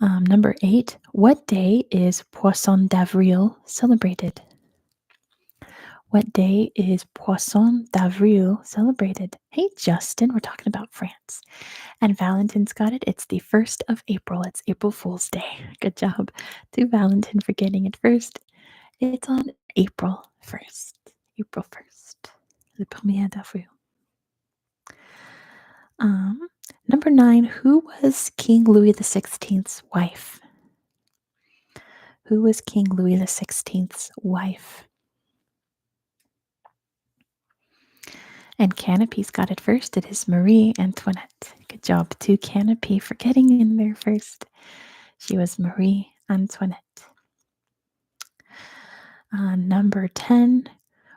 Number 8, what day is Poisson d'Avril celebrated? What day is Poisson d'Avril celebrated? Hey, Justin, we're talking about France. And Valentin's got it. It's the 1st of April. It's April Fool's Day. Good job to Valentin for getting it first. It's on April 1st. April 1st. Le 1er d'Avril. Um, Number 9, who was King Louis XVI's wife? Who was King Louis XVI's wife? And Canopy's got it first. It is Marie Antoinette. Good job to Canopy for getting in there first. She was Marie Antoinette. Number 10,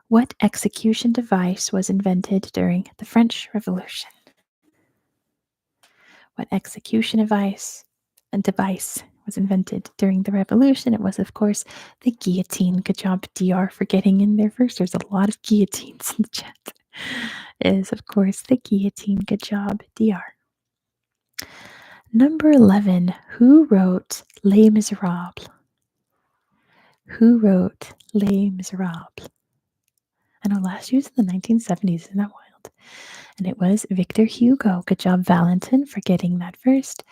what execution device was invented during the French Revolution? What execution device was invented during the revolution? It was, of course, the guillotine. Good job, DR, for getting in there first. There's a lot of guillotines in the chat. It is, of course, the guillotine. Good job, DR. Number 11, who wrote Les Miserables? Who wrote Les Miserables? I know last year was in the 1970s. Isn't that wild? And it was Victor Hugo. Good job, Valentin, for getting that first.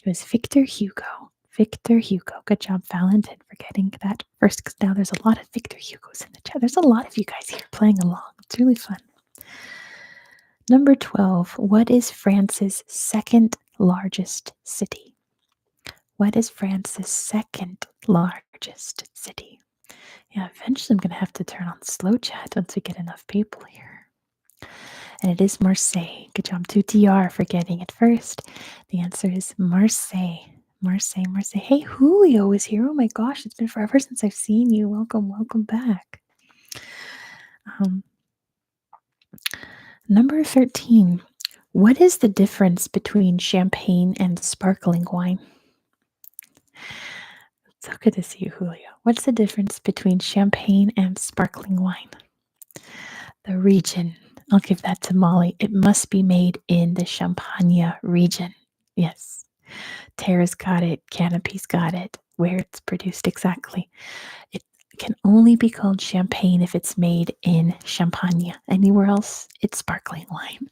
It was Victor Hugo. Victor Hugo. Good job, Valentin, for getting that first. Because now there's a lot of Victor Hugos in the chat. There's a lot of you guys here playing along. It's really fun. Number 12. What is France's second largest city? What is France's second largest city? Yeah, eventually I'm going to have to turn on slow chat once we get enough people here. And it is Marseille. Good job to DR for getting it first. The answer is Marseille. Marseille, Marseille. Hey, Julio is here. Oh my gosh, it's been forever since I've seen you. Welcome, welcome back. Number 13. What is the difference between champagne and sparkling wine? So good to see you, Julio. What's the difference between champagne and sparkling wine? The region. I'll give that to Molly. It must be made in the Champagne region. Yes. Tara's got it. Canopy's got it. Where it's produced exactly. It can only be called champagne if it's made in Champagne. Anywhere else, it's sparkling wine.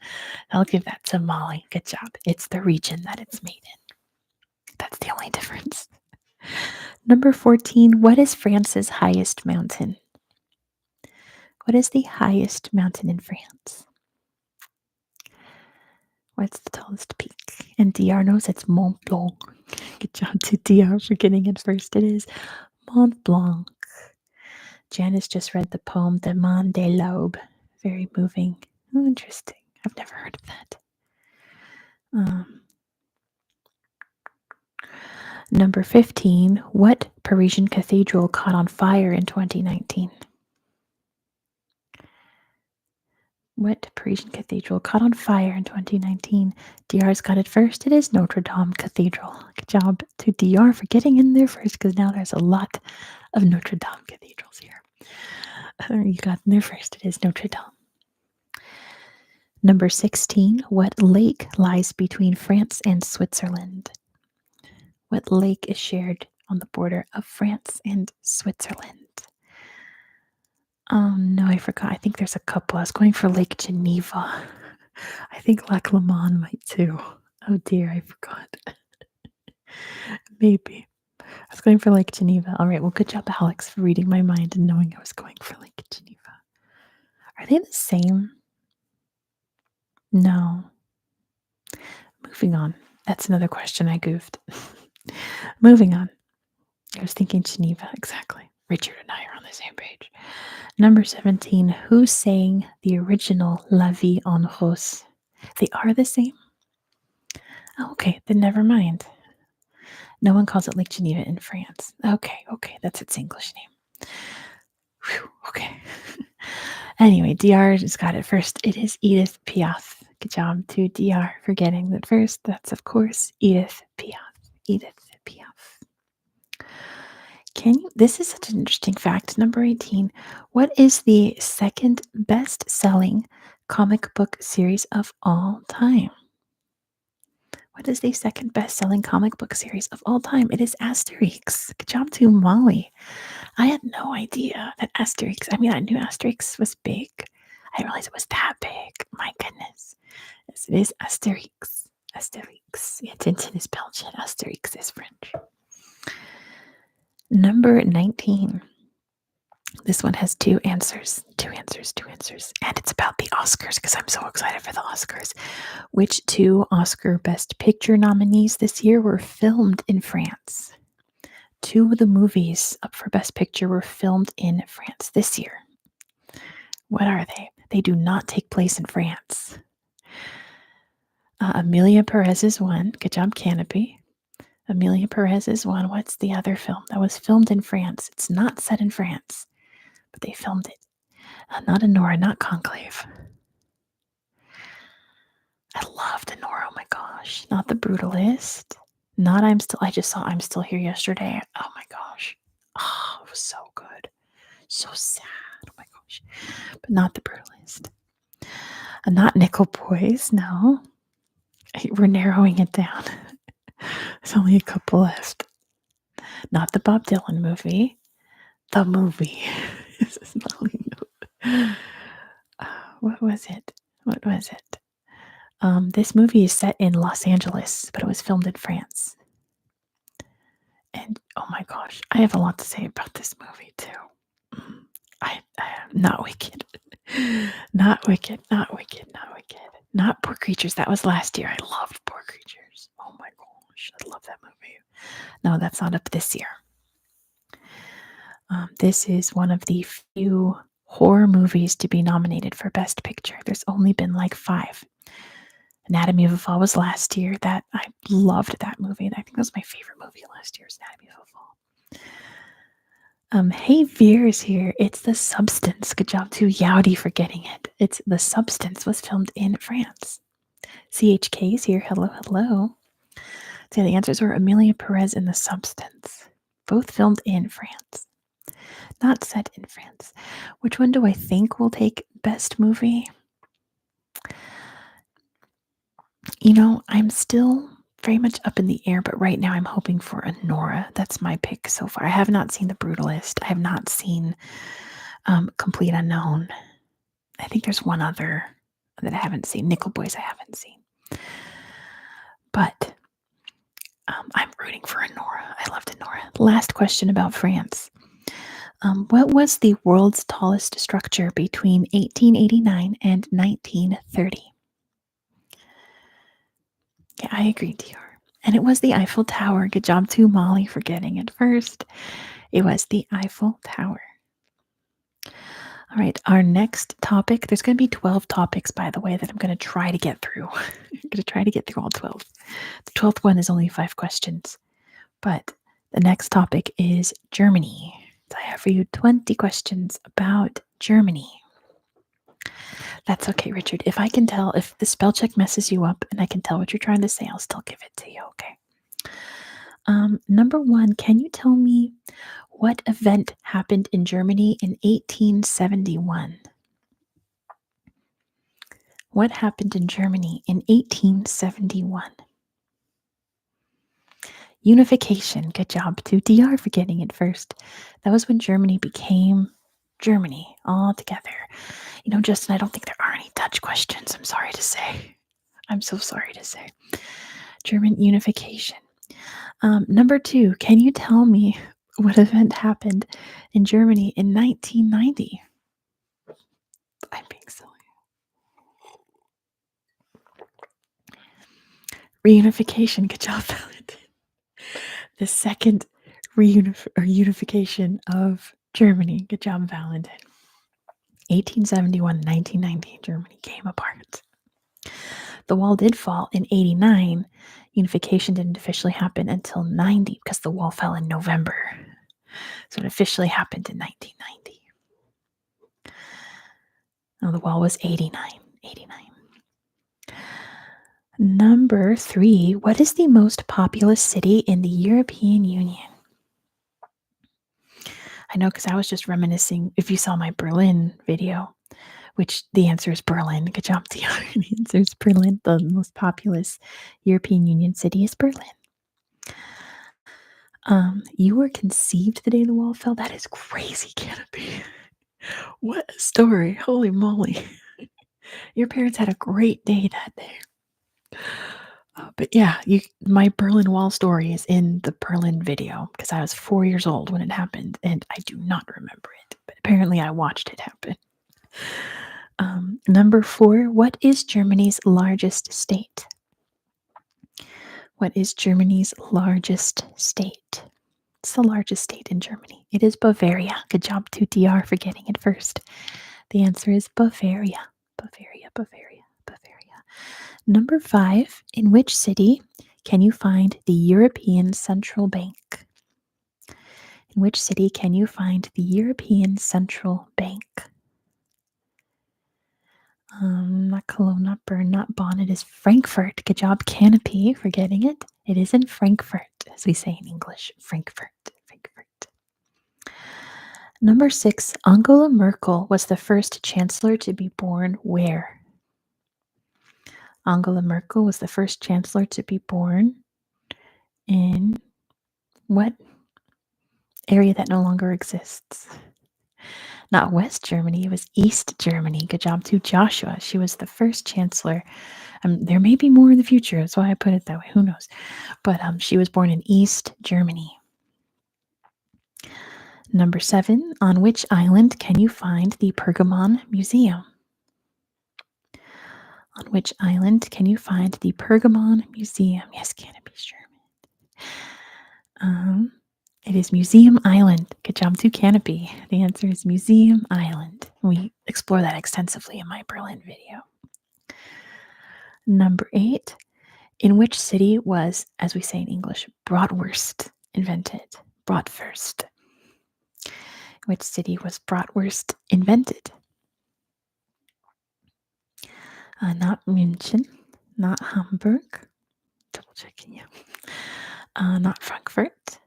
I'll give that to Molly. Good job. It's the region that it's made in. That's the only difference. Number 14. What is France's highest mountain? What is the highest mountain in France? What's the tallest peak? And DR knows it's Mont Blanc. Good job to DR for getting it first. It is Mont Blanc. Janice just read the poem Demande de l'Aube. Very moving. Oh, interesting. I've never heard of that. Number 15. What Parisian cathedral caught on fire in 2019? What Parisian cathedral caught on fire in 2019? DR's got it first. It is Notre Dame Cathedral. Good job to DR for getting in there first, because now there's a lot of Notre Dame cathedrals here. You got in there first. It is Notre Dame. Number 16. What lake lies between France and Switzerland? What lake is shared on the border of France and Switzerland? Oh no, I forgot. I think there's a couple. I was going for Lake Geneva. I think Lac Leman might too. Oh dear, I forgot. Maybe. I was going for Lake Geneva. All right, well, good job, Alex, for reading my mind and knowing I was going for Lake Geneva. Are they the same? No. Moving on. That's another question I goofed. Moving on. I was thinking Geneva, exactly. Richard and I are on the same page. Number 17. Who sang the original La Vie en Rose? They are the same? Oh, okay, then never mind. No one calls it Lake Geneva in France. Okay, that's its English name. Whew, okay. Anyway, DR just got it first. It is Edith Piaf. Good job to DR for getting that first. That's, of course, Edith Piaf. Edith Piaf. This is such an interesting fact. Number 18. What is the second best-selling comic book series of all time? What is the second best-selling comic book series of all time? It is Asterix. Good job to Molly. I had no idea that Asterix, I knew Asterix was big. I didn't realize it was that big. My goodness. Yes, it is Asterix. Asterix. Yeah, Tintin is Belgian. Asterix is French. Number 19. This one has two answers, two answers, two answers. And it's about the Oscars because I'm so excited for the Oscars. Which two Oscar Best Picture nominees this year were filmed in France? Two of the movies up for Best Picture were filmed in France this year. What are they? They do not take place in France. Amelia Perez is one. Good job, Canopy. Amelia Perez is one. What's the other film that was filmed in France? It's not set in France, but they filmed it. Not Honora, not Conclave. I loved Honora. Oh my gosh. Not The Brutalist. Not I just saw I'm Still Here yesterday. Oh my gosh. Oh, it was so good. So sad. Oh my gosh. But not The Brutalist. Not Nickel Boys. No. We're narrowing it down. There's only a couple left. Not the Bob Dylan movie. The movie. This is not. What was it? What was it? This movie is set in Los Angeles, but it was filmed in France. And oh my gosh, I have a lot to say about this movie too. I not Wicked, not Wicked, not Wicked, not Wicked, not Poor Creatures. That was last year. I loved Poor Creatures. Oh my gosh, I love that movie. No, that's not up this year. This is one of the few horror movies to be nominated for Best Picture. There's only been like 5. Anatomy of a Fall was last year. That I loved that movie. I think that was my favorite movie last year's Anatomy of a Fall. Hey, Veer is here. It's The Substance. Good job to Yowdy for getting it. It's The Substance was filmed in France. CHK is here. Hello, hello. So the answers were Amelia Perez and The Substance. Both filmed in France. Not set in France. Which one do I think will take Best Movie? You know, I'm still very much up in the air, but right now I'm hoping for Honora. That's my pick so far. I have not seen The Brutalist. I have not seen Complete Unknown. I think there's one other that I haven't seen. Nickel Boys I haven't seen. But I'm rooting for Honora. I loved Honora. Last question about France. What was the world's tallest structure between 1889 and 1930? Yeah, I agree, DR. And it was the Eiffel Tower. Good job to Molly for getting it first. It was the Eiffel Tower. All right, our next topic. There's going to be 12 topics, by the way, that I'm going to try to get through. I'm going to try to get through all 12. The 12th one is only 5 questions. But the next topic is Germany. So I have for you 20 questions about Germany. That's okay, Richard. If I can tell, if the spell check messes you up and I can tell what you're trying to say, I'll still give it to you, okay? Number 1, can you tell me what event happened in Germany in 1871? What happened in Germany in 1871? Unification. Good job to DR for getting it first. That was when Germany became Germany all together. You know, Justin, I don't think there are any Dutch questions. I'm sorry to say. I'm so sorry to say. German unification. Number 2, can you tell me what event happened in Germany in 1990? I'm being silly. Reunification. Good job, Valentine. The second unification of Germany. Good job, Valentine. 1871 and 1990, Germany came apart. The wall did fall in 89. Unification didn't officially happen until 90 because the wall fell in November. So it officially happened in 1990. No, the wall was 89. Number 3, what is the most populous city in the European Union? I know because I was just reminiscing, if you saw my Berlin video, which the answer is Berlin. Good job, Tia. The answer is Berlin. The most populous European Union city is Berlin. You were conceived the day the wall fell? That is crazy, Canopy. What a story. Holy moly. Your parents had a great day that day. But yeah, my Berlin Wall story is in the Berlin video because I was 4 years old when it happened, and I do not remember it. But apparently, I watched it happen. Number four, what is Germany's largest state? What is Germany's largest state? It's the largest state in Germany. It is Bavaria. Good job to DR for getting it first. The answer is Bavaria. Bavaria, Bavaria, Bavaria. Number five, in which city can you find the European Central Bank? In which city can you find the European Central Bank? Not Cologne, not Bern, not Bonn. It is Frankfurt. Good job, Canopy, for getting it. It is in Frankfurt, as we say in English. Frankfurt, Frankfurt. Number six, Angela Merkel was the first chancellor to be born where? Angela Merkel was the first chancellor to be born in what area that no longer exists? Not West Germany, it was East Germany. Good job to Joshua. She was the first chancellor. There may be more in the future. That's why I put it that way. Who knows? But she was born in East Germany. Number seven, on which island can you find the Pergamon Museum? On which island can you find the Pergamon Museum? Yes, Canopy's German. It is Museum Island. Good job to Canopy. The answer is Museum Island. We explore that extensively in my Berlin video. Number eight, in which city was, as we say in English, bratwurst invented? Bratwurst. Which city was bratwurst invented? Not München, not Hamburg. Double checking you. Not Frankfurt.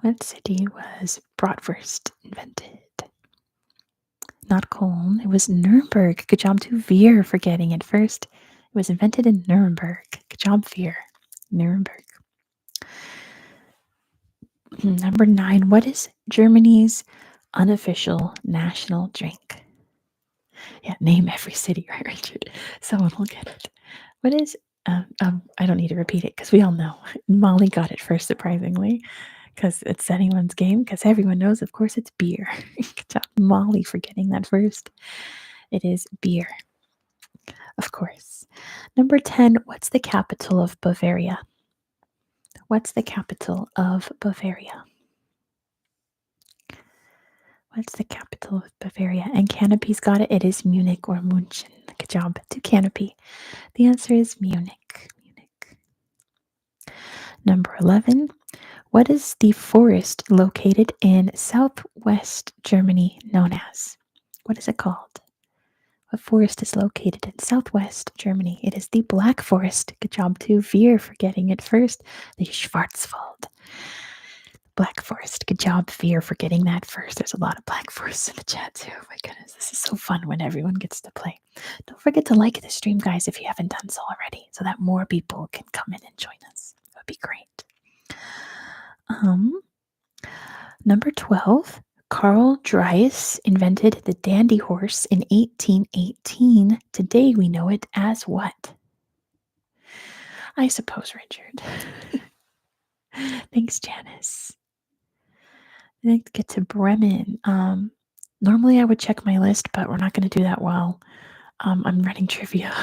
What city was bratwurst invented? Not Cologne. It was Nuremberg. Good job to Veer for getting it first. It was invented in Nuremberg. Good job, Veer. Nuremberg. Number nine. What is Germany's unofficial national drink? Yeah, name every city, right, Richard? Someone will get it. What is, I don't need to repeat it because we all know. Molly got it first, surprisingly, because it's anyone's game, because everyone knows, of course, it's beer. Good job, Molly, for getting that first. It is beer, of course. Number 10, what's the capital of Bavaria? What's the capital of Bavaria? What's the capital of Bavaria? And Canopy's got it. It is Munich or München. Good job to Canopy. The answer is Munich. Munich. Number 11. What is the forest located in southwest Germany known as? What is it called? What forest is located in southwest Germany? It is the Black Forest. Good job to Veer for getting it first. The Schwarzwald. Black Forest. Good job, Veer, for getting that first. There's a lot of Black Forests in the chat, too. Oh my goodness, this is so fun when everyone gets to play. Don't forget to like the stream, guys, if you haven't done so already, so that more people can come in and join us. That would be great. Number 12, Carl Dries invented the dandy horse in 1818. Today we know it as what? I suppose, Richard. Thanks, Janice. Let's get to Bremen. Normally I would check my list, but we're not going to do that while I'm running trivia,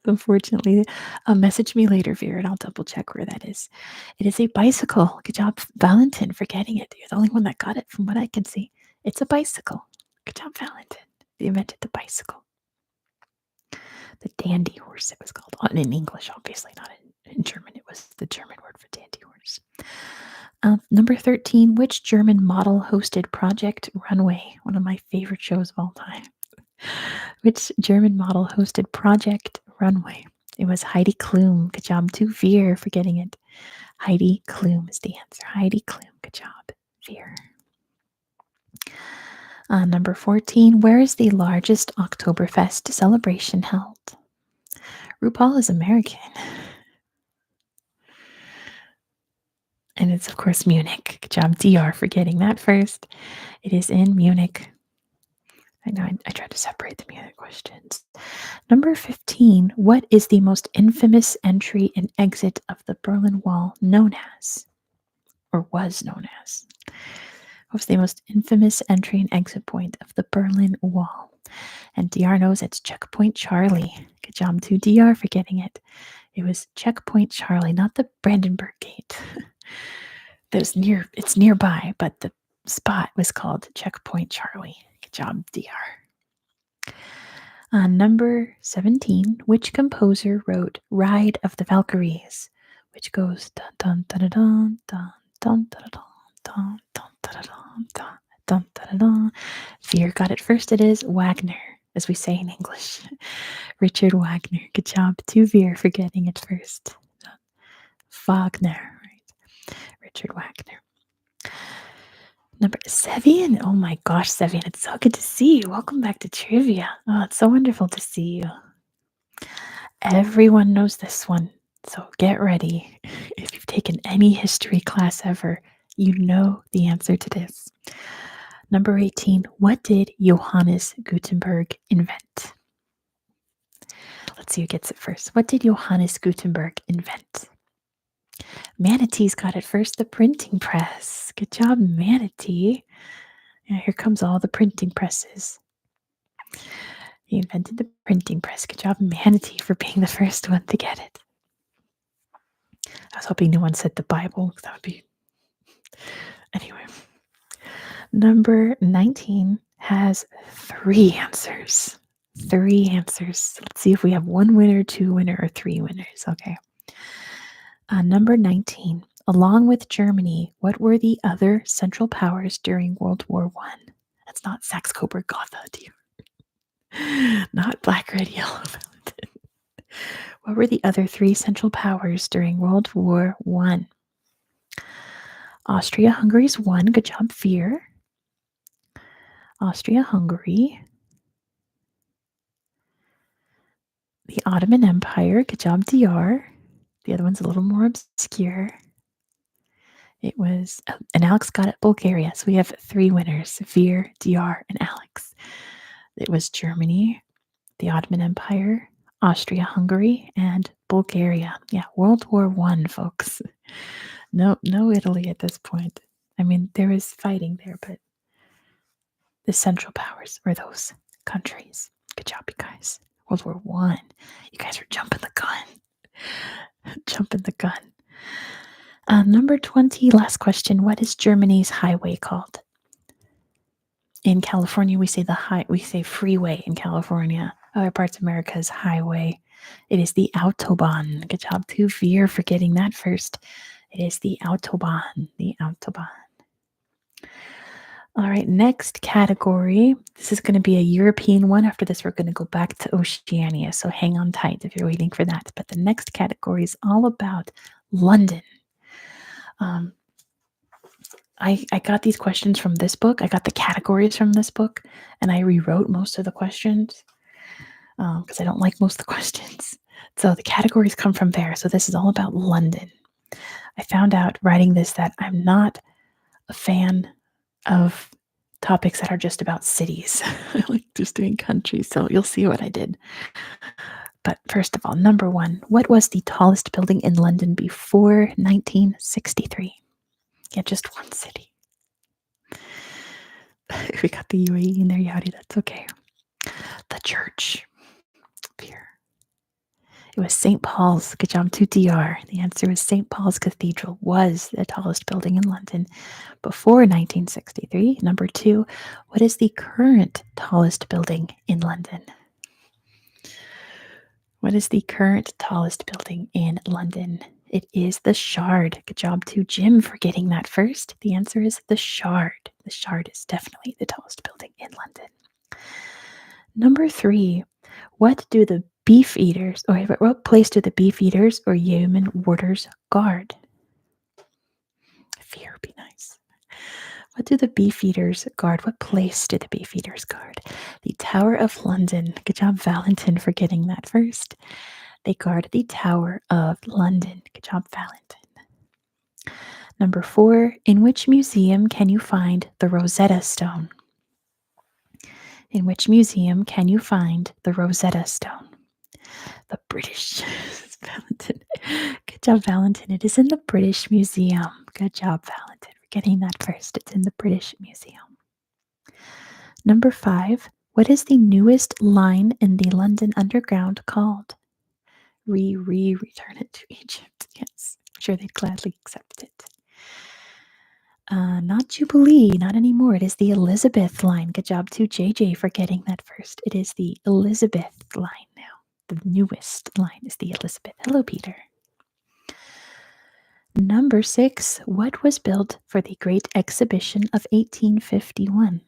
unfortunately. Message me later, Veer, and I'll double check where that is. It is a bicycle. Good job, Valentin, for getting it. You're the only one that got it from what I can see. It's a bicycle. Good job, Valentin. They invented the bicycle. The dandy horse, it was called. In English, obviously, not in German. It was the German word for dandy horse. Number 13, which German model hosted Project Runway? One of my favorite shows of all time. Which German model hosted Project Runway? It was Heidi Klum. Good job to Veer for getting it. Heidi Klum is the answer. Heidi Klum. Good job, Veer. Number 14, where is the largest Oktoberfest celebration held? RuPaul is American. And it's, of course, Munich. Good job, DR, for getting that first. It is in Munich. I know I tried to separate the music questions. Number 15. What is the most infamous entry and exit of the Berlin Wall known as? Or was known as? What was the most infamous entry and exit point of the Berlin Wall? And DR knows it's Checkpoint Charlie. Good job to DR for getting it. It was Checkpoint Charlie, not the Brandenburg Gate. It's nearby, but the spot was called Checkpoint Charlie. Good job, DR. Number 17, which composer wrote Ride of the Valkyries, which goes dun dun dun dun dun dun dun dun dun dun dun dun dun dun dun. Fear got it first. It is Wagner, as we say in English. Richard Wagner. Good job to Veer for getting it first. Wagner, right? Richard Wagner. Number Sevian. Oh my gosh, Sevian, it's so good to see you. Welcome back to trivia. Oh, it's so wonderful to see you. Everyone knows this one, so get ready. If you've taken any history class ever, you know the answer to this. Number 18. What did Johannes Gutenberg invent? Let's see who gets it first. What did Johannes Gutenberg invent? Manatee's got it first, the printing press. Good job, Manatee. Yeah, here comes all the printing presses. He invented the printing press. Good job, Manatee, for being the first one to get it. I was hoping no one said the Bible. That would be... Anyway. Number 19 has 3 answers. 3 answers. Let's see if we have 1 winner, 2 winner, or 3 winners. Okay. Number 19. Along with Germany, what were the other Central Powers during World War I? That's not Saxe-Coburg-Gotha, dear. Not Black Red Yellow Valentine. What were the other 3 Central Powers during World War I? Austria-Hungary's one. Good job, Fear. Austria-Hungary. The Ottoman Empire. Good job, DR. The other one's a little more obscure. It was, and Alex got it, Bulgaria. So we have 3 winners, Veer, DR, and Alex. It was Germany, the Ottoman Empire, Austria-Hungary, and Bulgaria. Yeah, World War I, folks. No Italy at this point. I mean, there was fighting there, but the Central Powers were those countries. Good job, you guys. World War I. You guys are jumping the gun. Jumping the gun. Number 20, last question. What is Germany's highway called? In California, we say freeway in California. Other parts of America is highway. It is the Autobahn. Good job to Veer for getting that first. It is the Autobahn. The Autobahn. All right, next category. This is going to be a European one. After this, we're going to go back to Oceania. So hang on tight if you're waiting for that. But the next category is all about London. I got these questions from this book. I got the categories from this book, and I rewrote most of the questions because I don't like most of the questions. So the categories come from there. So this is all about London. I found out writing this that I'm not a fan of topics that are just about cities. I like just doing countries. So you'll see what I did. But first of all, number 1, what was the tallest building in London before 1963? Yeah, just one city. We got the UAE in there, Yadi. That's okay. The church. Here. It was St. Paul's. Good job to DR. The answer was St. Paul's Cathedral was the tallest building in London before 1963. Number 2, what is the current tallest building in London? What is the current tallest building in London? It is the Shard. Good job to Jim for getting that first. The answer is the Shard. The Shard is definitely the tallest building in London. Number 3, what place do the beef eaters or yeoman warders guard? Fear would be nice. What do the beef eaters guard? What place do the beef eaters guard? The Tower of London. Good job, Valentin, for getting that first. They guard the Tower of London. Good job, Valentin. Number 4, in which museum can you find the Rosetta Stone? In which museum can you find the Rosetta Stone? The British. Valentin. Good job, Valentin. It is in the British Museum. Good job, Valentin, for getting that first. It's in the British Museum. Number 5. What is the newest line in the London Underground called? Return it to Egypt. Yes, I'm sure they'd gladly accept it. Not Jubilee, not anymore. It is the Elizabeth line. Good job to JJ for getting that first. It is the Elizabeth line now. The newest line is the Elizabeth. Hello, Peter. Number 6. What was built for the Great Exhibition of 1851?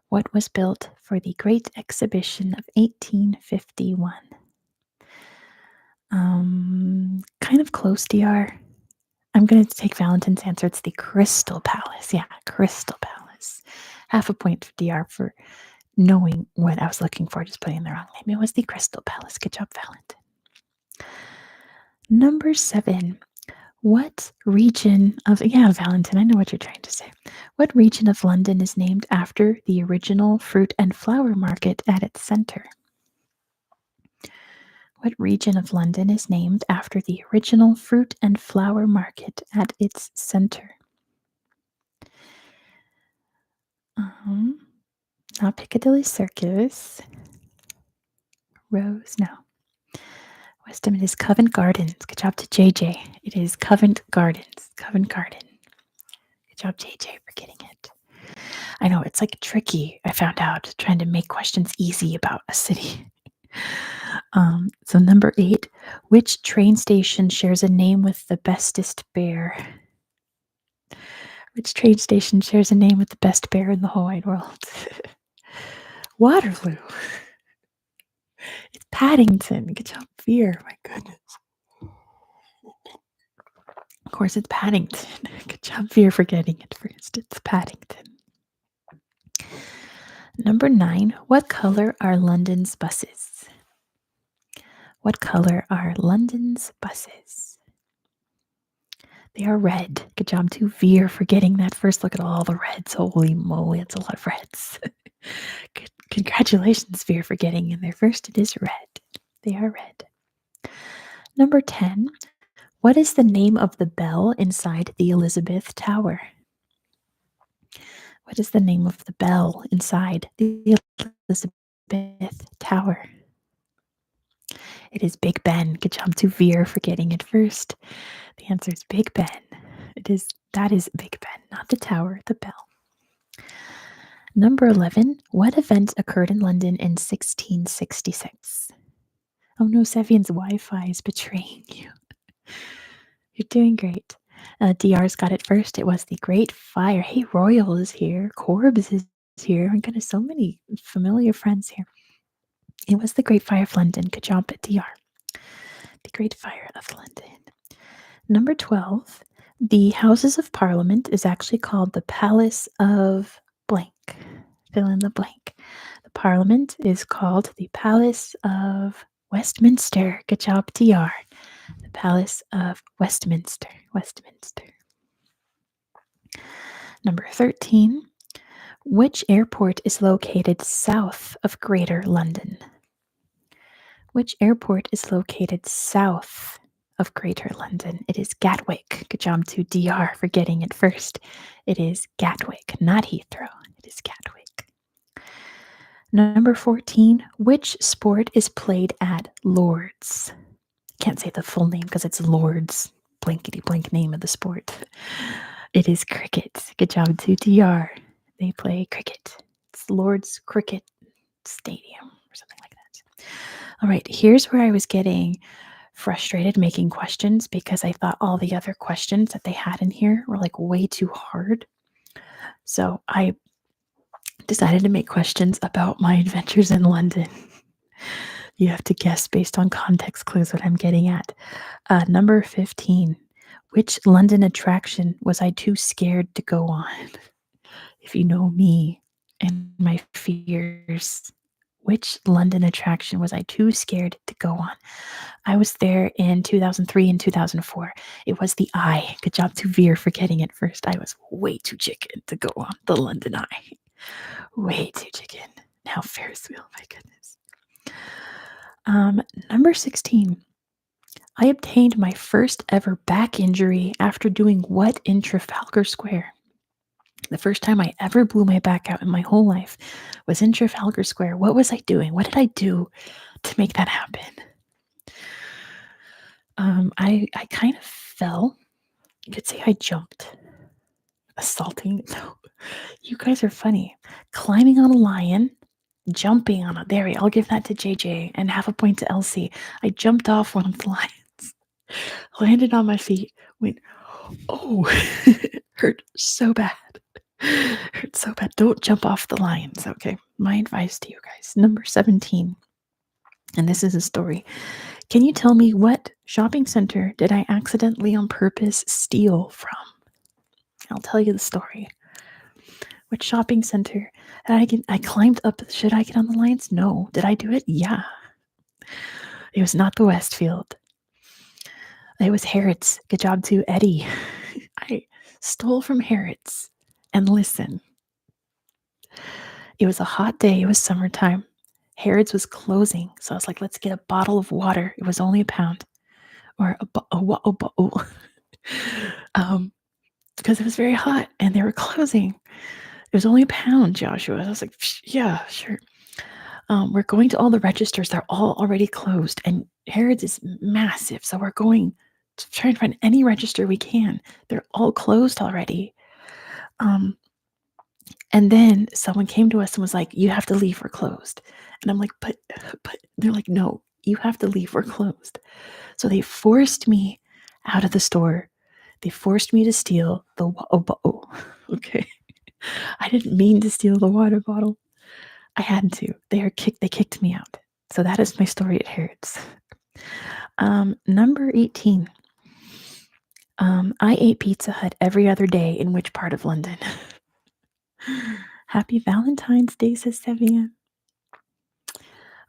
What was built for the Great Exhibition of 1851? Kind of close, DR. I'm going to take Valentin's answer. It's the Crystal Palace. Yeah, Crystal Palace. Half a point for DR for knowing what I was looking for, just putting the wrong name. It was the Crystal Palace. Good job, Valentin. Number 7. What region of, yeah, Valentin, I know what you're trying to say. What region of London is named after the original fruit and flower market at its center? What region of London is named after the original fruit and flower market at its center? Not Piccadilly Circus. Rose, no. West Ham, it is Covent Gardens. Good job to JJ. It is Covent Gardens. Covent Garden. Good job, JJ, for getting it. I know, it's like tricky, I found out, trying to make questions easy about a city. So number 8, which train station shares a name with the bestest bear? Which train station shares a name with the best bear in the whole wide world? Waterloo. It's Paddington. Good job, Fear. My goodness. Of course, it's Paddington. Good job, Fear, for getting it first. It's Paddington. Number 9, what color are London's buses? What color are London's buses? They are red. Good job to Veer for getting that first. Look at all the reds. Holy moly, it's a lot of reds. Good. Congratulations, Veer, for getting in there first. It is red. They are red. Number 10. What is the name of the bell inside the Elizabeth Tower? What is the name of the bell inside the Elizabeth Tower? It is Big Ben. Good job to Veer for getting it first. The answer is Big Ben. That is Big Ben, not the tower, the bell. Number 11. What event occurred in London in 1666? Oh no, Sevian's Wi-Fi is betraying you. You're doing great. DR's got it first. It was the Great Fire. Hey, Royal is here. Corbs is here. My goodness, so many familiar friends here. It was the Great Fire of London. Good job at DR. The Great Fire of London. Number 12. The Houses of Parliament is actually called the Palace of blank. Fill in the blank. The Parliament is called the Palace of Westminster. Good job, DR. The Palace of Westminster. Westminster. Number 13. Which airport is located south of Greater London? Which airport is located south of Greater London? It is Gatwick. Good job to DR for getting it first. It is Gatwick, not Heathrow. It is Gatwick. Number 14. Which sport is played at Lord's? Can't say the full name because it's Lord's blankety blank name of the sport. It is cricket. Good job to DR. They play cricket. It's Lord's Cricket Stadium or something like that. All right, here's where I was getting frustrated making questions because I thought all the other questions that they had in here were like way too hard. So I decided to make questions about my adventures in London. You have to guess based on context clues what I'm getting at. Number 15. Which London attraction was I too scared to go on? If you know me and my fears, which London attraction was I too scared to go on? I was there in 2003 and 2004. It was the Eye. Good job to Veer for getting it first. I was way too chicken to go on the London Eye. Way too chicken. Now Ferris wheel, my goodness. Number 16. I obtained my first ever back injury after doing what in Trafalgar Square? The first time I ever blew my back out in my whole life was in Trafalgar Square. What was I doing? What did I do to make that happen? I kind of fell. You could say I jumped. Assaulting? No. You guys are funny. Climbing on a lion, jumping on a. There, I'll give that to JJ and half a point to Elsie. I jumped off one of the lions, landed on my feet, went, oh, hurt so bad. Hurt so bad. Don't jump off the lions, okay? My advice to you guys. Number 17. And this is a story. Can you tell me what shopping center did I accidentally on purpose steal from? I'll tell you the story. Which shopping center? I climbed up. Should I get on the lions? No. Did I do it? Yeah. It was not the Westfield. It was Harrods. Good job to Eddie. I stole from Harrods. And listen, it was a hot day. It was summertime. Harrods was closing. So I was like, let's get a bottle of water. It was only a pound. Or because it was very hot and they were closing. It was only a pound, Joshua. I was like, yeah, sure. We're going to all the registers. They're all already closed. And Harrods is massive. So we're going to try and find any register we can. They're all closed already. And then someone came to us and was like, you have to leave. We're closed. And I'm like, but they're like, no, you have to leave. We're closed. So they forced me out of the store. They forced me to steal the okay. I didn't mean to steal the water bottle. I had to. They kicked me out. So that is my story at Harrods. Number 18. I ate Pizza Hut every other day in which part of London? Happy Valentine's Day, says Sevia.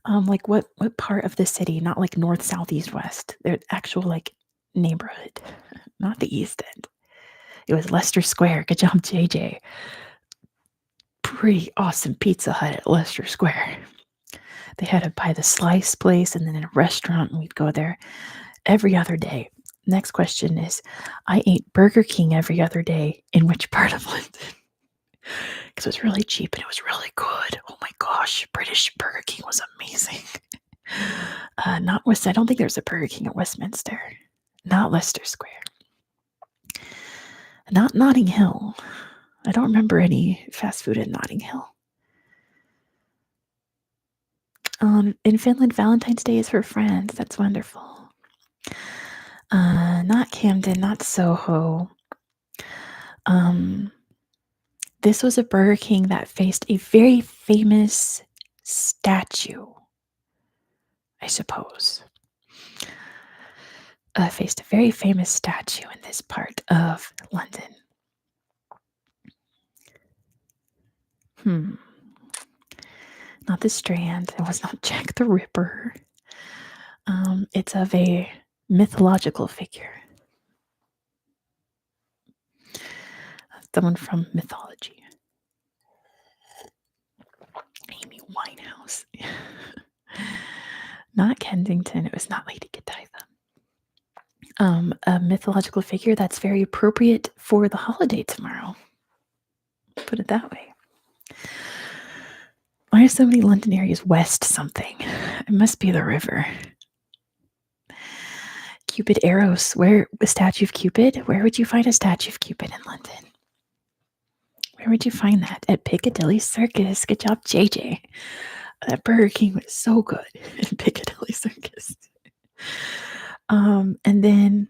Like what part of the city? Not like north, south, east, west. They're actual like neighborhood, not the East End. It was Leicester Square. Good job, JJ. Pretty awesome Pizza Hut at Leicester Square. They had it by the slice place and then in a restaurant, and we'd go there every other day. Next question is, I ate Burger King every other day in which part of London? Because it was really cheap and it was really good. Oh my gosh, British Burger King was amazing. Not West. I don't think there's a Burger King at Westminster. Not Leicester Square. Not Notting Hill. I don't remember any fast food in Notting Hill. In Finland, Valentine's Day is for friends. That's wonderful. Not Camden, not Soho. This was a Burger King that faced a very famous statue, I suppose. Faced a very famous statue in this part of London. Not the Strand. It was not Jack the Ripper. It's of a mythological figure. Someone from mythology. Amy Winehouse. Not Kensington. It was not Lady Godiva. A mythological figure that's very appropriate for the holiday tomorrow. Put it that way. Why are so many London areas west something? It must be the river. Cupid Eros. Where a statue of Cupid? Where would you find a statue of Cupid in London? Where would you find that? At Piccadilly Circus. Good job, JJ. That Burger King was so good in Piccadilly Circus. And then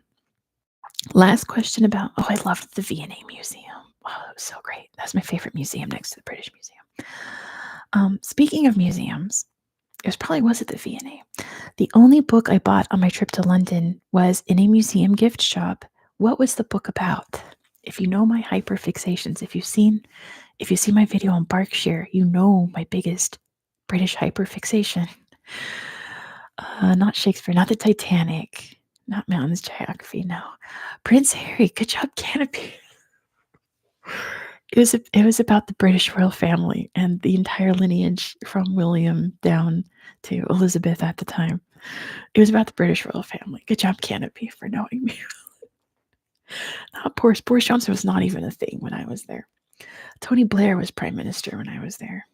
last question about, I loved the V&A Museum. Oh, it was so great. That's my favorite museum next to the British Museum. Speaking of museums, was at the V&A. The only book I bought on my trip to London was in a museum gift shop. What was the book about? If you know my hyperfixations, if you've seen my video on Berkshire, you know my biggest British hyperfixation. Not Shakespeare, not the Titanic, not Mountains Geography, no. Prince Harry, good job, Canopy. It was about the British royal family and the entire lineage from William down to Elizabeth at the time. It was about the British royal family. Good job, Canopy, for knowing me. Boris Johnson was not even a thing when I was there. Tony Blair was prime minister when I was there.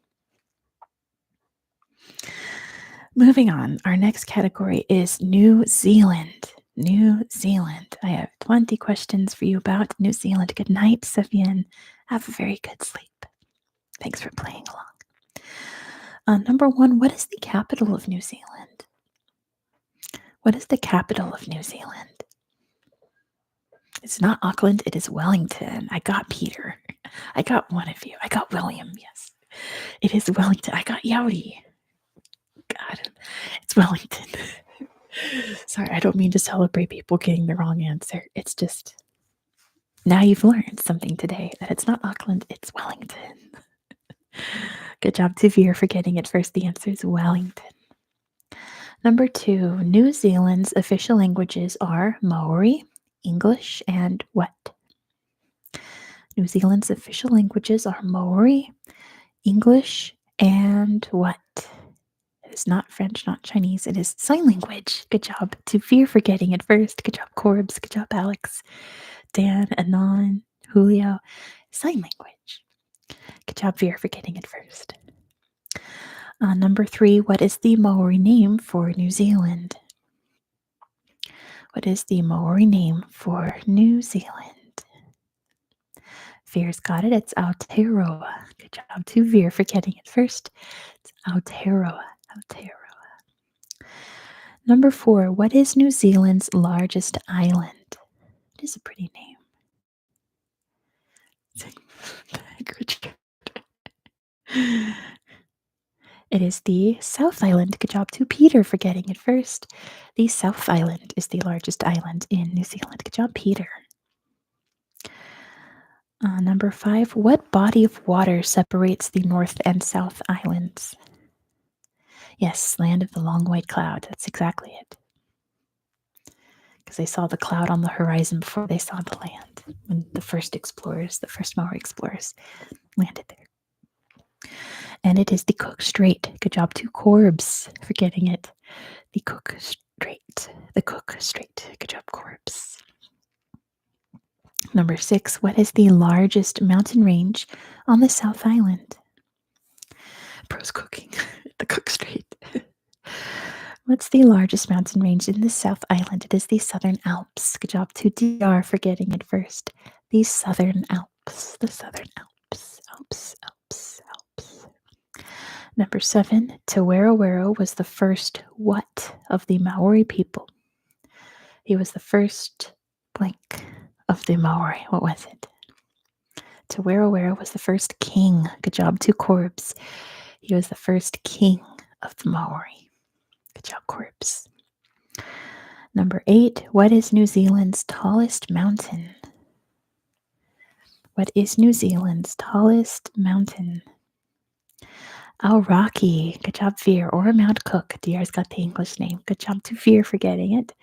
Moving on, our next category is New Zealand. New Zealand. I have 20 questions for you about New Zealand. Good night, Safian. Have a very good sleep. Thanks for playing along. Number one, what is the capital of New Zealand? What is the capital of New Zealand? It's not Auckland, it is Wellington. I got Peter. I got one of you. I got William, yes. It is Wellington. I got Yowdy. Got him. It's Wellington. Sorry, I don't mean to celebrate people getting the wrong answer. It's just now you've learned something today that it's not Auckland, it's Wellington. Good job to Veer for getting it first. The answer is Wellington. Number two, New Zealand's official languages are Maori, English, and what? New Zealand's official languages are Maori, English, and what? It is not French, not Chinese. It is sign language. Good job to Veer for getting it first. Good job, Corbs. Good job, Alex, Dan, Anon, Julio. Sign language. Good job, Veer, for getting it first. Number three, what is the Maori name for New Zealand? What is the Maori name for New Zealand? Veer's got it. It's Aotearoa. Good job to Veer for getting it first. It's Aotearoa. Aotearoa. Number four, what is New Zealand's largest island? It is a pretty name. It is the South Island. Good job to Peter for getting it first. The South Island is the largest island in New Zealand. Good job, Peter. Number five, what body of water separates the North and South Islands? Yes, Land of the Long White Cloud. That's exactly it. Because they saw the cloud on the horizon before they saw the land. When the first Maori explorers, landed there. And it is the Cook Strait. Good job to Corbs for getting it. The Cook Strait. The Cook Strait. Good job, Corbs. Number six, what is the largest mountain range on the South Island? Pros cooking. The Cook Strait. What's the largest mountain range in the South Island? It is the Southern Alps. Good job to DR for getting it first. The Southern Alps. The Southern Alps. Alps. Number seven, Te Wero was the first what of the Maori people? He was the first blank of the Maori. What was it? Te Wero was the first king. Good job to Corbs. He was the first king of the Maori. Good job, Corbs. Number eight, what is New Zealand's tallest mountain? What is New Zealand's tallest mountain? Aoraki. Good job, Veer. Or Mount Cook. DR's got the English name. Good job to Veer for getting it.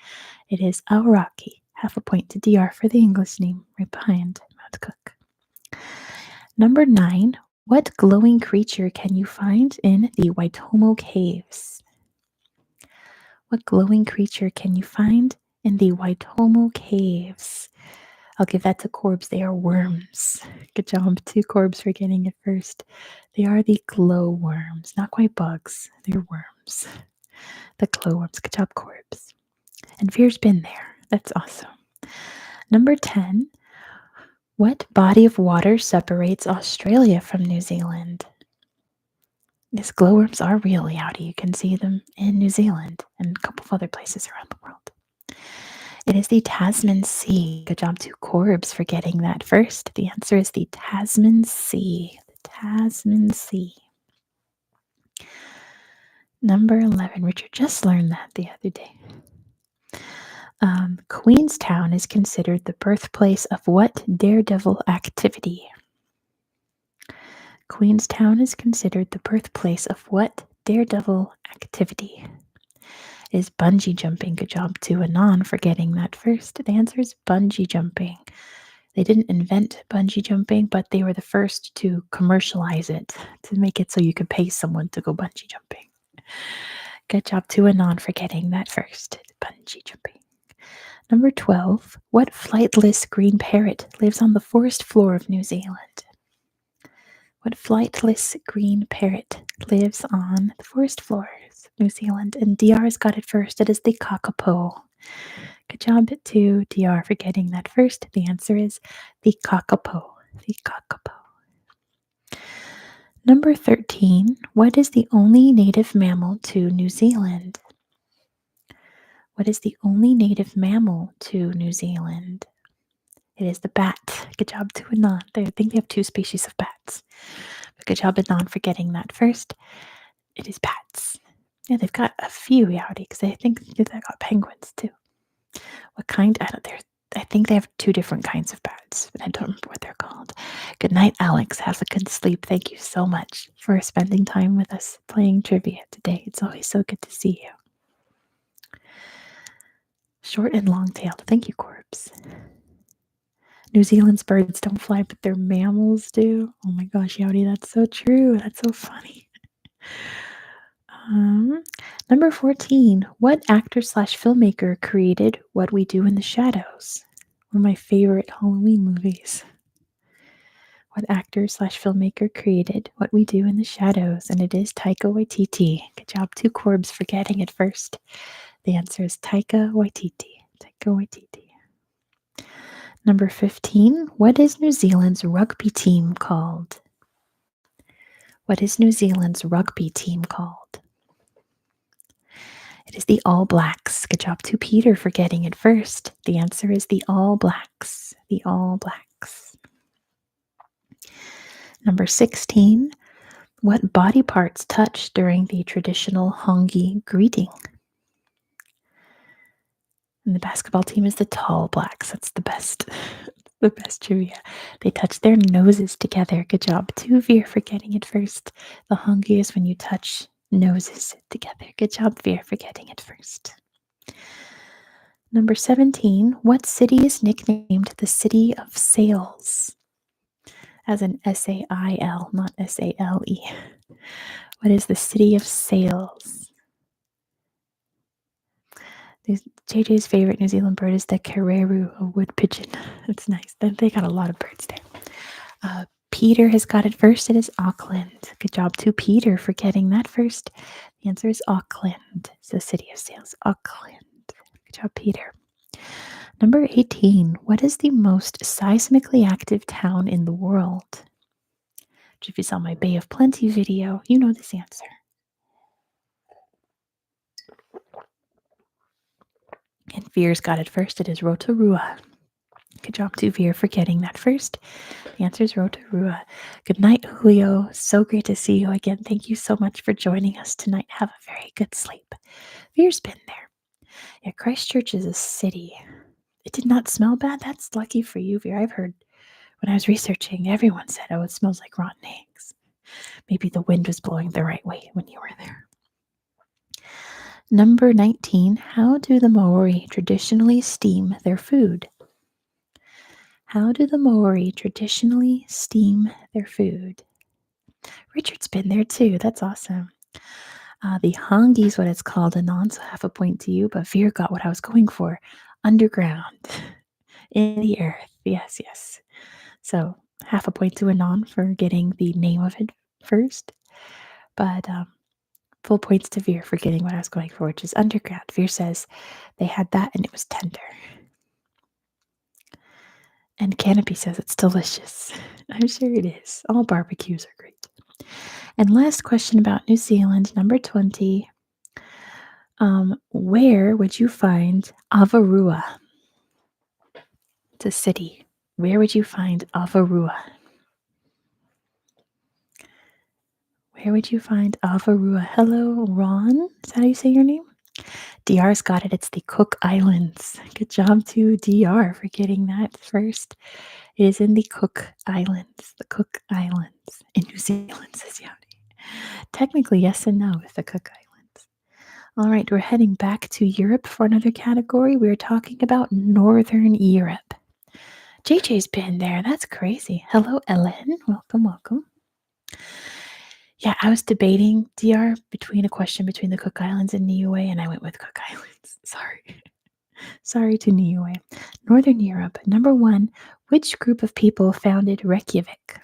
It is Aoraki. Half a point to DR for the English name, right behind Mount Cook. Number nine, what glowing creature can you find in the Waitomo Caves? What glowing creature can you find in the Waitomo Caves? I'll give that to Corbs. They are worms. Good job to Corbs for getting it first. They are the glowworms. Not quite bugs. They're worms. The glowworms. Good job, Corbs. And Veer's been there. That's awesome. Number 10. What body of water separates Australia from New Zealand? Yes, glowworms are real, Yowdy. You can see them in New Zealand and a couple of other places around the world. It is the Tasman Sea. Good job to Corbs for getting that first. The answer is the Tasman Sea. The Tasman Sea. Number 11. Richard just learned that the other day. Queenstown is considered the birthplace of what daredevil activity? Queenstown is considered the birthplace of what daredevil activity? It is bungee jumping. Good job to Anon for getting that first. The answer is bungee jumping. They didn't invent bungee jumping, but they were the first to commercialize it to make it so you could pay someone to go bungee jumping. Good job to Anon for getting that first. Bungee jumping. Number 12. What flightless green parrot lives on the forest floor of New Zealand? What flightless green parrot lives on the forest floors of New Zealand? And DR's got it first. It is the kakapo. Good job to DR for getting that first. The answer is the kakapo. The kakapo. Number 13. What is the only native mammal to New Zealand? What is the only native mammal to New Zealand? It is the bat. Good job to Anon. I think they have 2 species of bats. But good job, Anon, for getting that first. It is bats. Yeah, they've got a few Yowdy because I think they've got penguins too. What kind? I think they have 2 different kinds of bats, but I don't remember what they're called. Good night, Alex. Have a good sleep. Thank you so much for spending time with us playing trivia today. It's always so good to see you. Short and long-tailed. Thank you, Corpse. New Zealand's birds don't fly, but their mammals do. Oh my gosh, Yowdy, that's so true. That's so funny. Number 14. What actor/filmmaker created What We Do in the Shadows? One of my favorite Halloween movies. What actor/filmmaker created What We Do in the Shadows? And it is Taika Waititi. Good job to Corbs for getting it first. The answer is Taika Waititi. Taika Waititi. Number 15. What is New Zealand's rugby team called? What is New Zealand's rugby team called? It is the All Blacks. Good job to Peter for getting it first. The answer is the All Blacks. The All Blacks. Number 16. What body parts touch during the traditional Hongi greeting? And the basketball team is the Tall Blacks. That's the best. The best trivia. They touch their noses together. Good job to Veer for getting it first. The Hongi is when you touch noses together. Good job, Veer, for getting it first. Number 17. What city is nicknamed the City of Sails? As in S-A-I-L, not S-A-L-E. What is the City of Sails? JJ's favorite New Zealand bird is the Kareru, a wood pigeon. That's nice. They got a lot of birds there. Peter has got it first. It is Auckland. Good job to Peter for getting that first. The answer is Auckland. It's the City of Sails. Auckland. Good job, Peter. Number 18. What is the most seismically active town in the world? If you saw my Bay of Plenty video, you know this answer. And Veer's got it first. It is Rotorua. Good job to Veer for getting that first. The answer is Rotorua. Good night, Julio. So great to see you again. Thank you so much for joining us tonight. Have a very good sleep. Veer's been there. Yeah, Christchurch is a city. It did not smell bad. That's lucky for you, Veer. I've heard when I was researching, everyone said, oh, it smells like rotten eggs. Maybe the wind was blowing the right way when you were there. Number 19. How do the Maori traditionally steam their food? How do the Maori traditionally steam their food? Richard's been there too. That's awesome. The Hongi is what it's called, Anon, so half a point to you, but Veer got what I was going for. Underground. In the earth. Yes, yes. So half a point to Anon for getting the name of it first. But full points to Veer for getting what I was going for, which is underground. Veer says they had that and it was tender. And Canopy says it's delicious. I'm sure it is. All barbecues are great. And last question about New Zealand, number 20. Where would you find Avarua? It's a city. Where would you find Avarua? Where would you find Avarua? Hello, Ron. Is that how you say your name? DR's got it. It's the Cook Islands. Good job to DR for getting that first. It is in the Cook Islands. The Cook Islands in New Zealand, says Yowdy. Technically, yes and no with the Cook Islands. All right, we're heading back to Europe for another category. We're talking about Northern Europe. JJ's been there. That's crazy. Hello, Ellen. Welcome, welcome. Yeah, I was debating DR between a question between the Cook Islands and Niue, and I went with Cook Islands. Sorry. Sorry to Niue. Northern Europe. Number one, which group of people founded Reykjavik?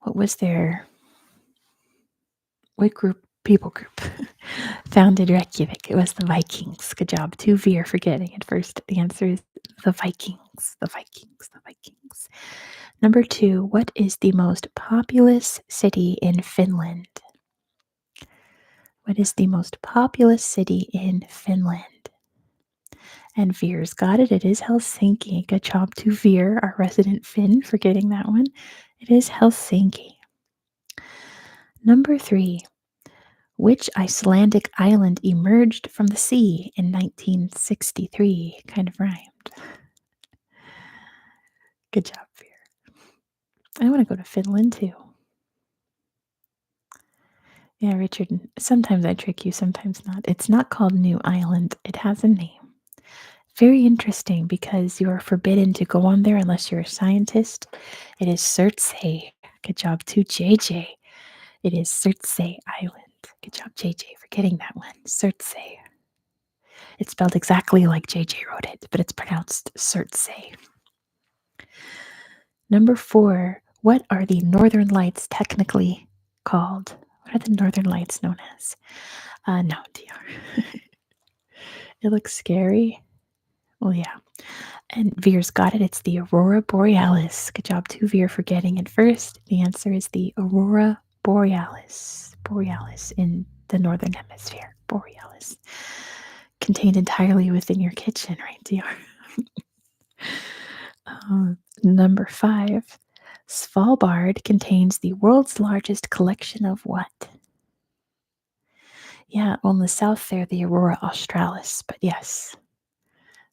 What was their what group people group founded Reykjavik? It was the Vikings. Good job. To Veer for getting it first. The answer is the Vikings. The Vikings. The Vikings. Number two, what is the most populous city in Finland? What is the most populous city in Finland? And Veer's got it. It is Helsinki. Good job to Veer, our resident Finn, for getting that one. It is Helsinki. Number three, which Icelandic island emerged from the sea in 1963? Kind of rhymed. Good job, Veer. I want to go to Finland too. Yeah, Richard, sometimes I trick you, sometimes not. It's not called New Island, it has a name. Very interesting because you are forbidden to go on there unless you're a scientist. It is Surtsey. Good job to JJ. It is Surtsey Island. Good job, JJ, for getting that one. Surtsey. It's spelled exactly like JJ wrote it, but it's pronounced Surtsey. Number four, what are the Northern Lights technically called? What are the Northern Lights known as? No, DR. It looks scary. Well, yeah. And Veer's got it. It's the Aurora Borealis. Good job to Veer for getting it first. The answer is the Aurora Borealis. Borealis in the Northern Hemisphere. Borealis. Contained entirely within your kitchen, right, DR? Number five. Svalbard contains the world's largest collection of what? Yeah, on the south there, the Aurora Australis. But yes,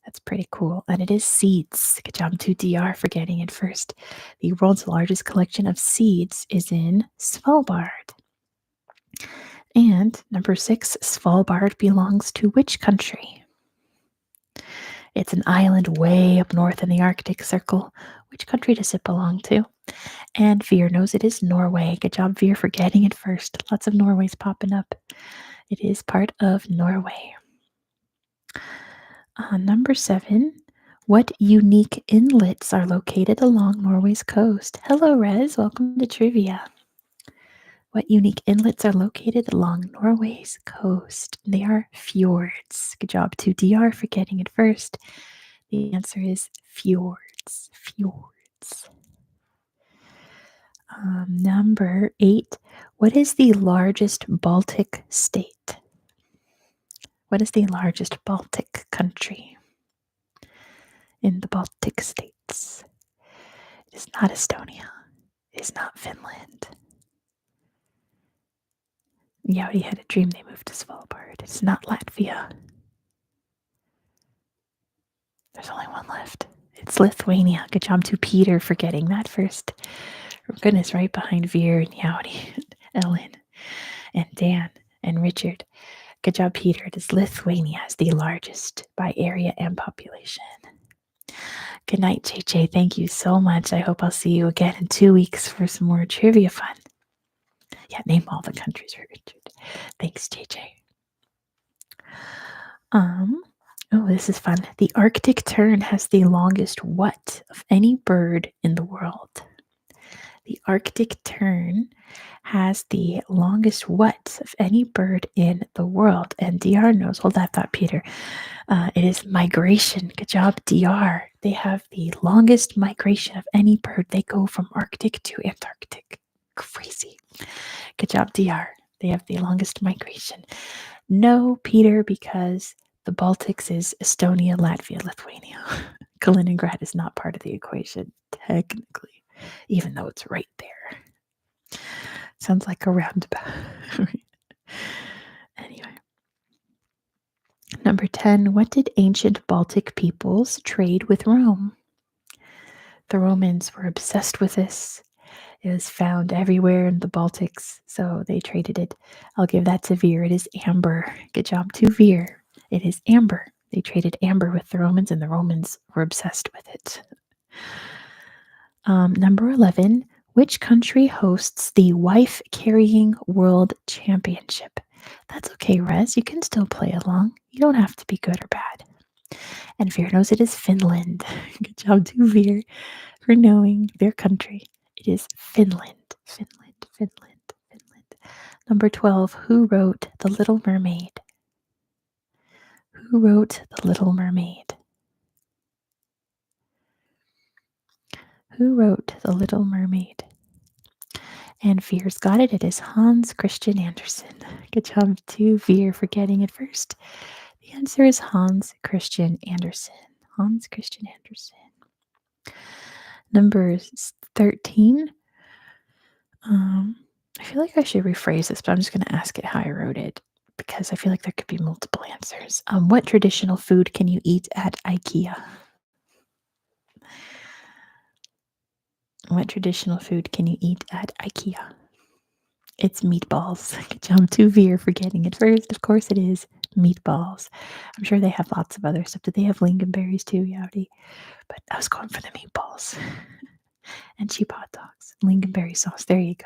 that's pretty cool. And it is seeds. Good job to DR for getting it first. The world's largest collection of seeds is in Svalbard. And number six, Svalbard belongs to which country? It's an island way up north in the Arctic Circle. Which country does it belong to? And Veer knows it is Norway. Good job, Veer, for getting it first. Lots of Norways popping up. It is part of Norway. Number seven, what unique inlets are located along Norway's coast? Hello, Rez. Welcome to Trivia. What unique inlets are located along Norway's coast? They are fjords. Good job to DR for getting it first. The answer is fjords. Fjords. Number eight, what is the largest Baltic state? What is the largest Baltic country in the Baltic states? It is not Estonia. It is not Finland. Yaudi had a dream they moved to Svalbard. It's not Latvia. There's only one left. It's Lithuania. Good job to Peter for getting that first. Oh, goodness, right behind Veer and Yaudi, and Ellen, and Dan, and Richard. Good job, Peter. It is Lithuania is the largest by area and population. Good night, JJ. Thank you so much. I hope I'll see you again in 2 weeks for some more trivia fun. Yeah, name all the countries for Richard. Thanks, JJ. Oh, this is fun. The Arctic tern has the longest what of any bird in the world? The Arctic tern has the longest what of any bird in the world? And DR knows. Hold that thought, Peter. It is migration. Good job, DR. They have the longest migration of any bird. They go from Arctic to Antarctic. Crazy. Good job, DR. They have the longest migration. No, Peter, because the Baltics is Estonia, Latvia, Lithuania. Kaliningrad is not part of the equation, technically, even though it's right there. Sounds like a roundabout. Anyway. Number 10, what did ancient Baltic peoples trade with Rome? The Romans were obsessed with this. It was found everywhere in the Baltics, so they traded it. I'll give that to Veer. It is amber. Good job to Veer. It is amber. They traded amber with the Romans, and the Romans were obsessed with it. Number 11, which country hosts the wife carrying world championship? That's okay, Rez. You can still play along. You don't have to be good or bad. And Veer knows it is Finland. Good job to Veer for knowing their country. It is Finland. Finland, Finland, Finland. Number 12, who wrote The Little Mermaid? Who wrote The Little Mermaid? Who wrote The Little Mermaid? And Veer's got it. It is Hans Christian Andersen. Good job to Veer for getting it first. The answer is Hans Christian Andersen. Hans Christian Andersen. Number 13. I feel like I should rephrase this, but I'm just going to ask it how I wrote it because I feel like there could be multiple answers. What traditional food can you eat at IKEA? What traditional food can you eat at IKEA? It's meatballs. Good job to Veer for getting it first. Of course it is meatballs. I'm sure they have lots of other stuff. Do they have lingonberries too, Yowdy? But I was going for the meatballs. And cheap hot dogs. Lingonberry sauce. There you go.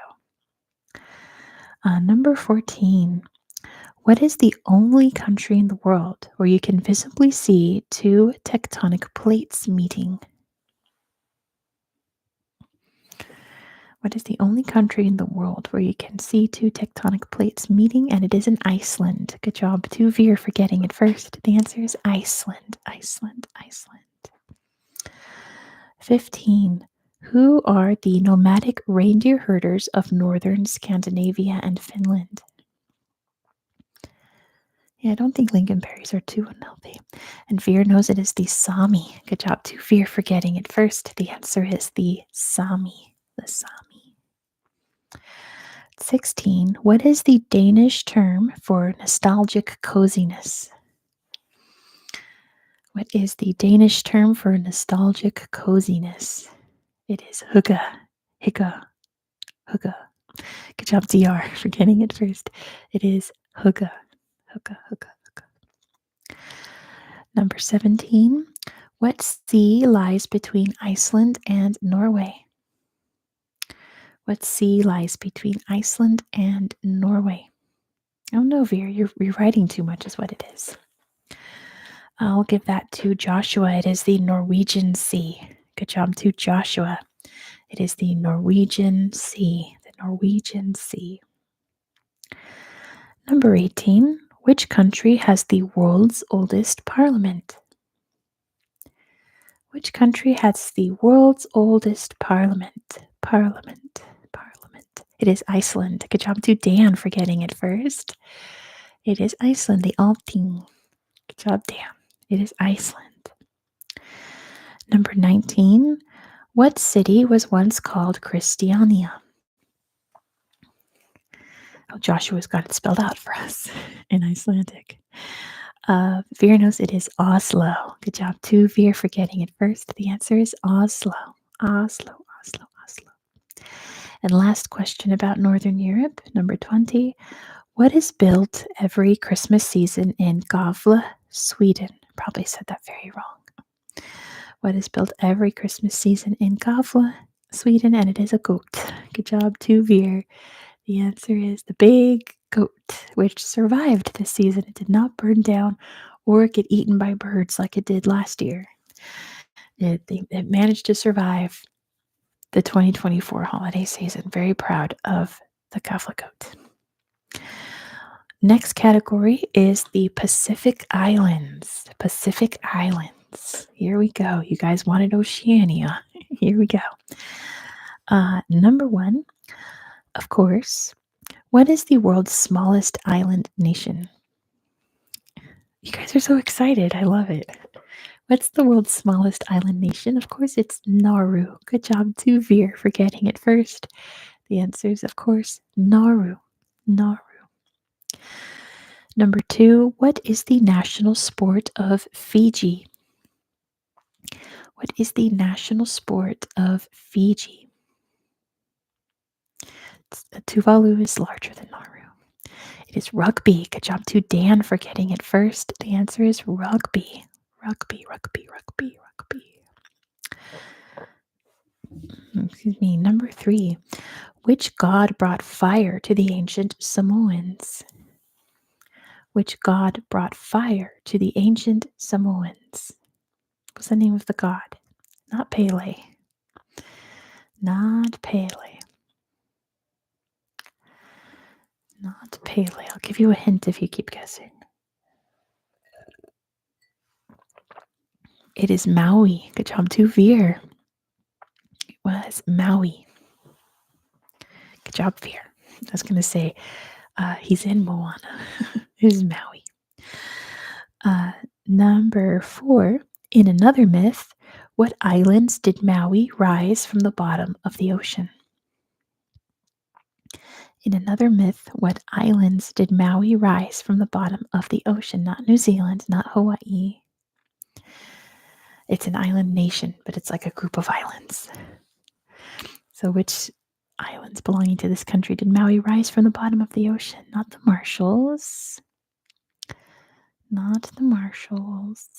Number 14. What is the only country in the world where you can visibly see two tectonic plates meeting? What is the only country in the world where you can see two tectonic plates meeting? And it is in Iceland. Good job to Veer for getting it first. The answer is Iceland. Iceland. Iceland. 15. Who are the nomadic reindeer herders of northern Scandinavia and Finland? Yeah, I don't think lingonberries are too unhealthy. And Veer knows it is the Sami. Good job to Veer for getting it first. The answer is the Sami. The Sami. 16. What is the Danish term for nostalgic coziness? What is the Danish term for nostalgic coziness? It is hygge. Hygge. Hygge. Good job, DR, for getting it first. It is hygge. Hygge, hygge, hygge. Number 17. What sea lies between Iceland and Norway? What sea lies between Iceland and Norway? Oh no, Veer, you're writing too much is what it is. I'll give that to Joshua. It is the Norwegian Sea. Good job to Joshua. It is the Norwegian Sea. The Norwegian Sea. Number 18. Which country has the world's oldest parliament? Which country has the world's oldest parliament? Parliament. It is Iceland. Good job to Dan for getting it first. It is Iceland, the Althing. Good job, Dan. It is Iceland. Number 19. What city was once called Christiania? Oh, Joshua's got it spelled out for us in Icelandic. Veer knows it is Oslo. Good job to Veer for getting it first. The answer is Oslo. Oslo, Oslo, Oslo. And last question about Northern Europe, number 20. What is built every Christmas season in Gavle, Sweden? Probably said that very wrong. What is built every Christmas season in Gavle, Sweden? And it is a goat. Good job to Veer. The answer is the big goat, which survived this season. It did not burn down or get eaten by birds like it did last year. It managed to survive the 2024 holiday season. Very proud of the Kafla goat. Next category is the Pacific Islands. Pacific Islands. Here we go. You guys wanted Oceania. Here we go. Number 1, of course, what is the world's smallest island nation? You guys are so excited. I love it. What's the world's smallest island nation? Of course, it's Nauru. Good job to Veer for getting it first. The answer is, of course, Nauru. Nauru. Number 2, what is the national sport of Fiji? What is the national sport of Fiji? Tuvalu is larger than Nauru. It is rugby. Good job to Dan for getting it first. The answer is rugby. Rugby, rugby, rugby, rugby. Excuse me. Number 3. Which god brought fire to the ancient Samoans? Which god brought fire to the ancient Samoans? What's the name of the god? Not Pele. Not Pele. Not Pele. I'll give you a hint if you keep guessing. It is Maui. Good job to Veer. It was Maui. Good job, Veer. I was going to say he's in Moana. It is Maui. Number 4. In another myth, what islands did Maui rise from the bottom of the ocean? In another myth, what islands did Maui rise from the bottom of the ocean? Not New Zealand, not Hawaii. It's an island nation, but it's like a group of islands. So which islands belonging to this country did Maui rise from the bottom of the ocean? Not the Marshalls. Not the Marshalls.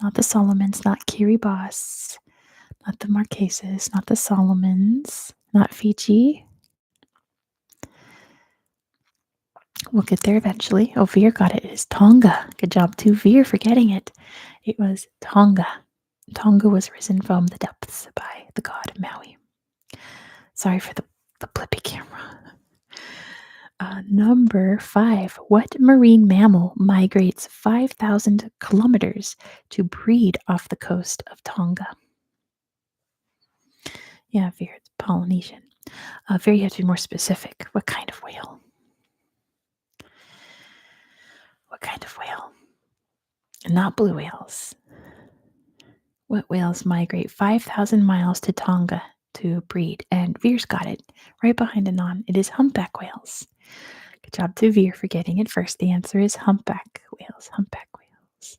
Not the Solomons. Not Kiribati. Not the Marquesas. Not the Solomons. Not Fiji. We'll get there eventually. Oh, Veer got it. It is Tonga. Good job to Veer for getting it. It was Tonga. Tonga was risen from the depths by the god Maui. Sorry for the blippy camera. Number 5. What marine mammal migrates 5,000 kilometers to breed off the coast of Tonga? Yeah, Veer, it's Polynesian. Veer, you have to be more specific. What kind of whale? What kind of whale? Not blue whales. What whales migrate 5,000 miles to Tonga to breed? And Veer's got it. Right behind Anon. It is humpback whales. Good job to Veer for getting it first. The answer is humpback whales. Humpback whales.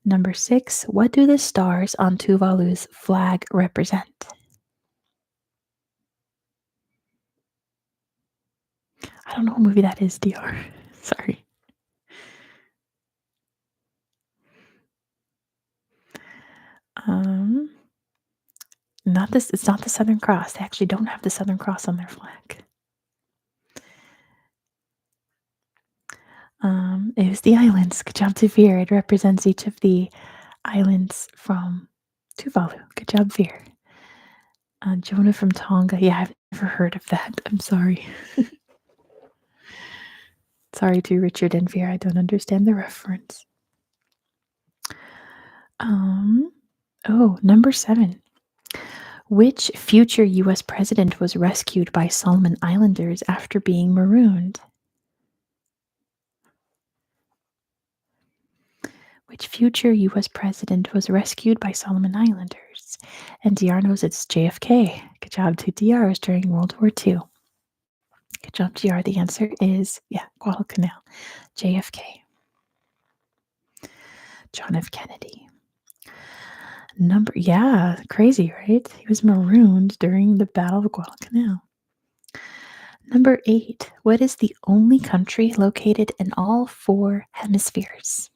Number 6. What do the stars on Tuvalu's flag represent? I don't know what movie that is, DR. Sorry. Not this. It's not the Southern Cross. They actually don't have the Southern Cross on their flag. It was the islands. Good job to Veer. It represents each of the islands from Tuvalu. Good job, Veer. Jonah from Tonga. Yeah, I've never heard of that. I'm sorry. Sorry to Richard and Veer. I don't understand the reference. Number 7. Which future U.S. president was rescued by Solomon Islanders after being marooned? Which future U.S. president was rescued by Solomon Islanders? And DR knows it's JFK. Good job to DR. It was during World War II. Good job, DR. The answer is, Guadalcanal. JFK. John F. Kennedy. Crazy, right? He was marooned during the Battle of Guadalcanal. Number 8. What is the only country located in all 4 hemispheres?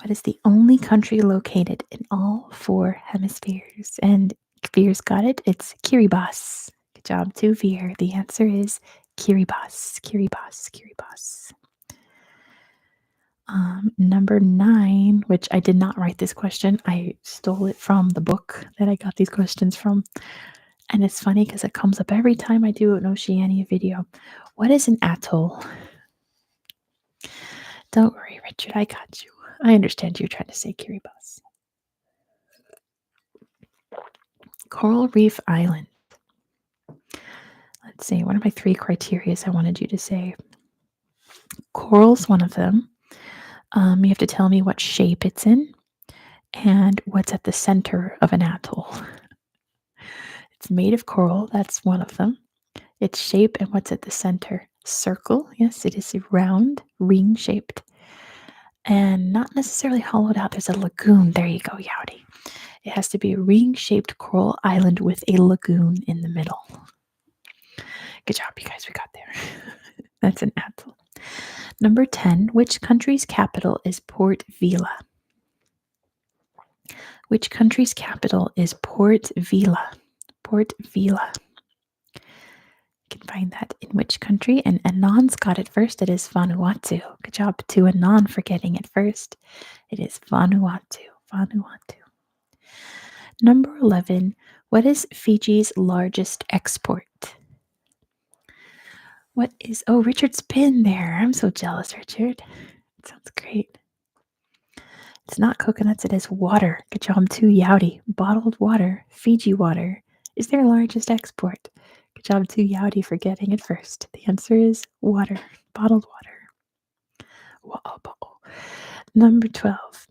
What is the only country located in all 4 hemispheres? And Veer's got it. It's Kiribati. Good job to Veer. The answer is Kiribati. Kiribati. Kiribati. Number 9, which I did not write this question. I stole it from the book that I got these questions from. And it's funny because it comes up every time I do an Oceania video. What is an atoll? Don't worry, Richard. I got you. I understand you're trying to say Kiribati. Coral Reef Island. Let's see. What are my 3 criteria I wanted you to say? Coral's one of them. You have to tell me what shape it's in and what's at the center of an atoll. It's made of coral. That's one of them. Its shape and what's at the center. Circle. Yes, it is round, ring-shaped, and not necessarily hollowed out. There's a lagoon. There you go, Yowdy. It has to be a ring-shaped coral island with a lagoon in the middle. Good job, you guys. We got there. That's an atoll. Number 10. Which country's capital is Port Vila? Which country's capital is Port Vila? Port Vila. You can find that in which country. And Anon's got it first. It is Vanuatu. Good job to Anon for getting it first. It is Vanuatu. Vanuatu. Number 11. What is Fiji's largest export? What is. Oh, Richard's been there. I'm so jealous, Richard. It sounds great. It's not coconuts, it is water. Good job to Yowdy. Bottled water, Fiji water, is their largest export. Good job to Yowdy for getting it first. The answer is water. Bottled water. Whoa. Number 12.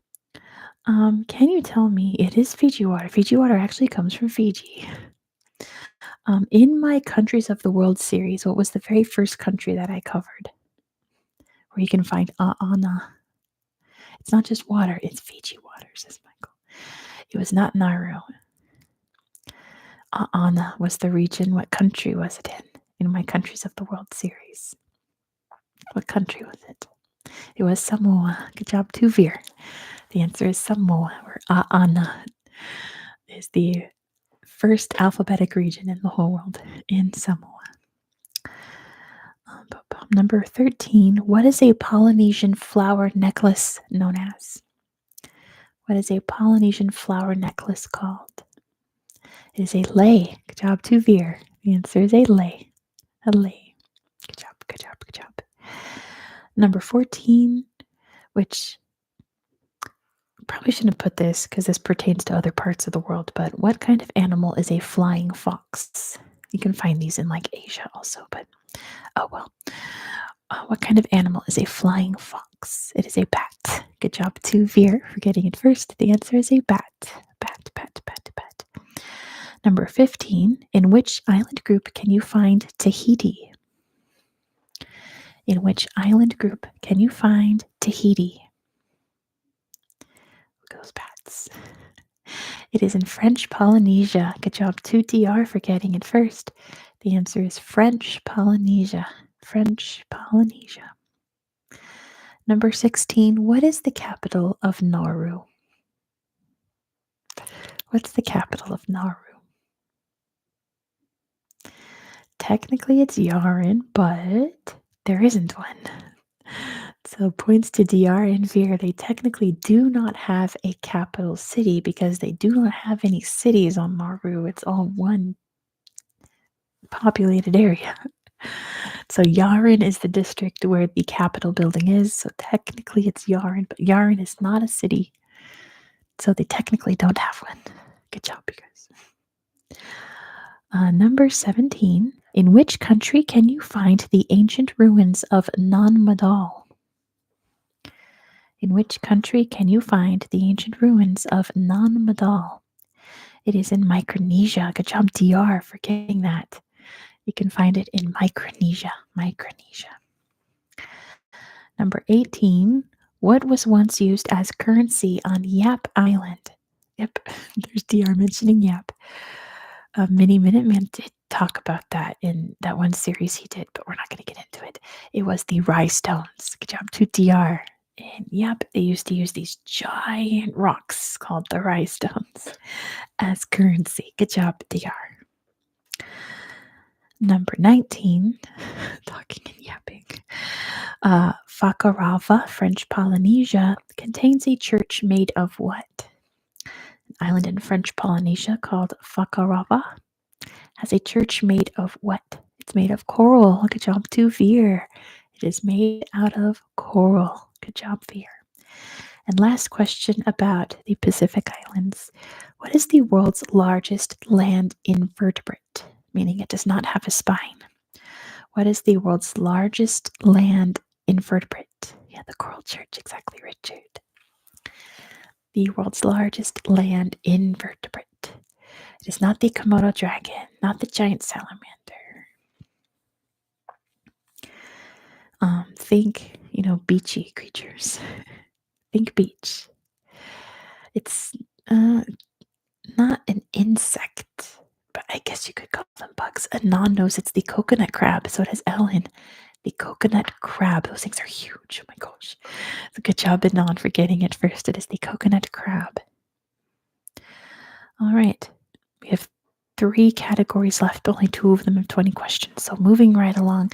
Can you tell me, it is Fiji water. Fiji water actually comes from Fiji. In my Countries of the World series, what was the very first country that I covered? Where you can find Aana. It's not just water, it's Fiji water, says Michael. It was not Nauru. Aana was the region. What country was it in my Countries of the World series? What country was it? It was Samoa. Good job, Tuvir. The answer is Samoa, where Aana is the first alphabetic region in the whole world, in Samoa. Number 13. What is a Polynesian flower necklace known as? What is a Polynesian flower necklace called? It is a lei. Good job, Tuvir. The answer is a lei. A lei. Good job, good job, good job. Number 14, which probably shouldn't put this because this pertains to other parts of the world, but what kind of animal is a flying fox? You can find these in like Asia also, but oh well. What kind of animal is a flying fox? It is a bat. Good job to Veer for getting it first. The answer is a bat. Bat, bat, bat, bat. Number 15. In which island group can you find Tahiti? In which island group can you find Tahiti? Those bats. It is in French Polynesia. Good job to DR for getting it first. The answer is French Polynesia. French Polynesia. Number 16. What is the capital of Nauru? What's the capital of Nauru? Technically it's Yaren, but there isn't one. So points to DR and Veer. They technically do not have a capital city because they do not have any cities on Nauru. It's all one populated area. So Yaren is the district where the capital building is. So technically it's Yaren, but Yaren is not a city. So they technically don't have one. Good job, you guys. Number 17. In which country can you find the ancient ruins of Nan Madol? In which country can you find the ancient ruins of Nan Madol? It is in Micronesia. Good job, DR, for getting that. You can find it in Micronesia. Micronesia. Number 18. What was once used as currency on Yap Island? Yep, there's DR mentioning Yap. Mini Minuteman did talk about that in that one series he did, but we're not going to get into it. It was the rye stones. Good job to DR. And yep, they used to use these giant rocks called the rye stones as currency. Good job, DR. Number 19, talking and yapping. Fakarava, French Polynesia, contains a church made of what? An island in French Polynesia called Fakarava has a church made of what? It's made of coral. Good job to Veer. It is made out of coral. Good job, Veer. And last question about the Pacific Islands. What is the world's largest land invertebrate? Meaning it does not have a spine. What is the world's largest land invertebrate? Yeah, the coral church, exactly, Richard. The world's largest land invertebrate. It is not the Komodo dragon, not the giant salamander. Think, beachy creatures. Think beach. It's not an insect but I guess you could call them bugs. Anon knows it's the coconut crab, so does Ellen. The coconut crab. Those things are huge. Oh my gosh. Good job, Anon, for getting it first. It is the coconut crab. All right. We have 3 categories left, but only 2 of them have 20 questions. So moving right along,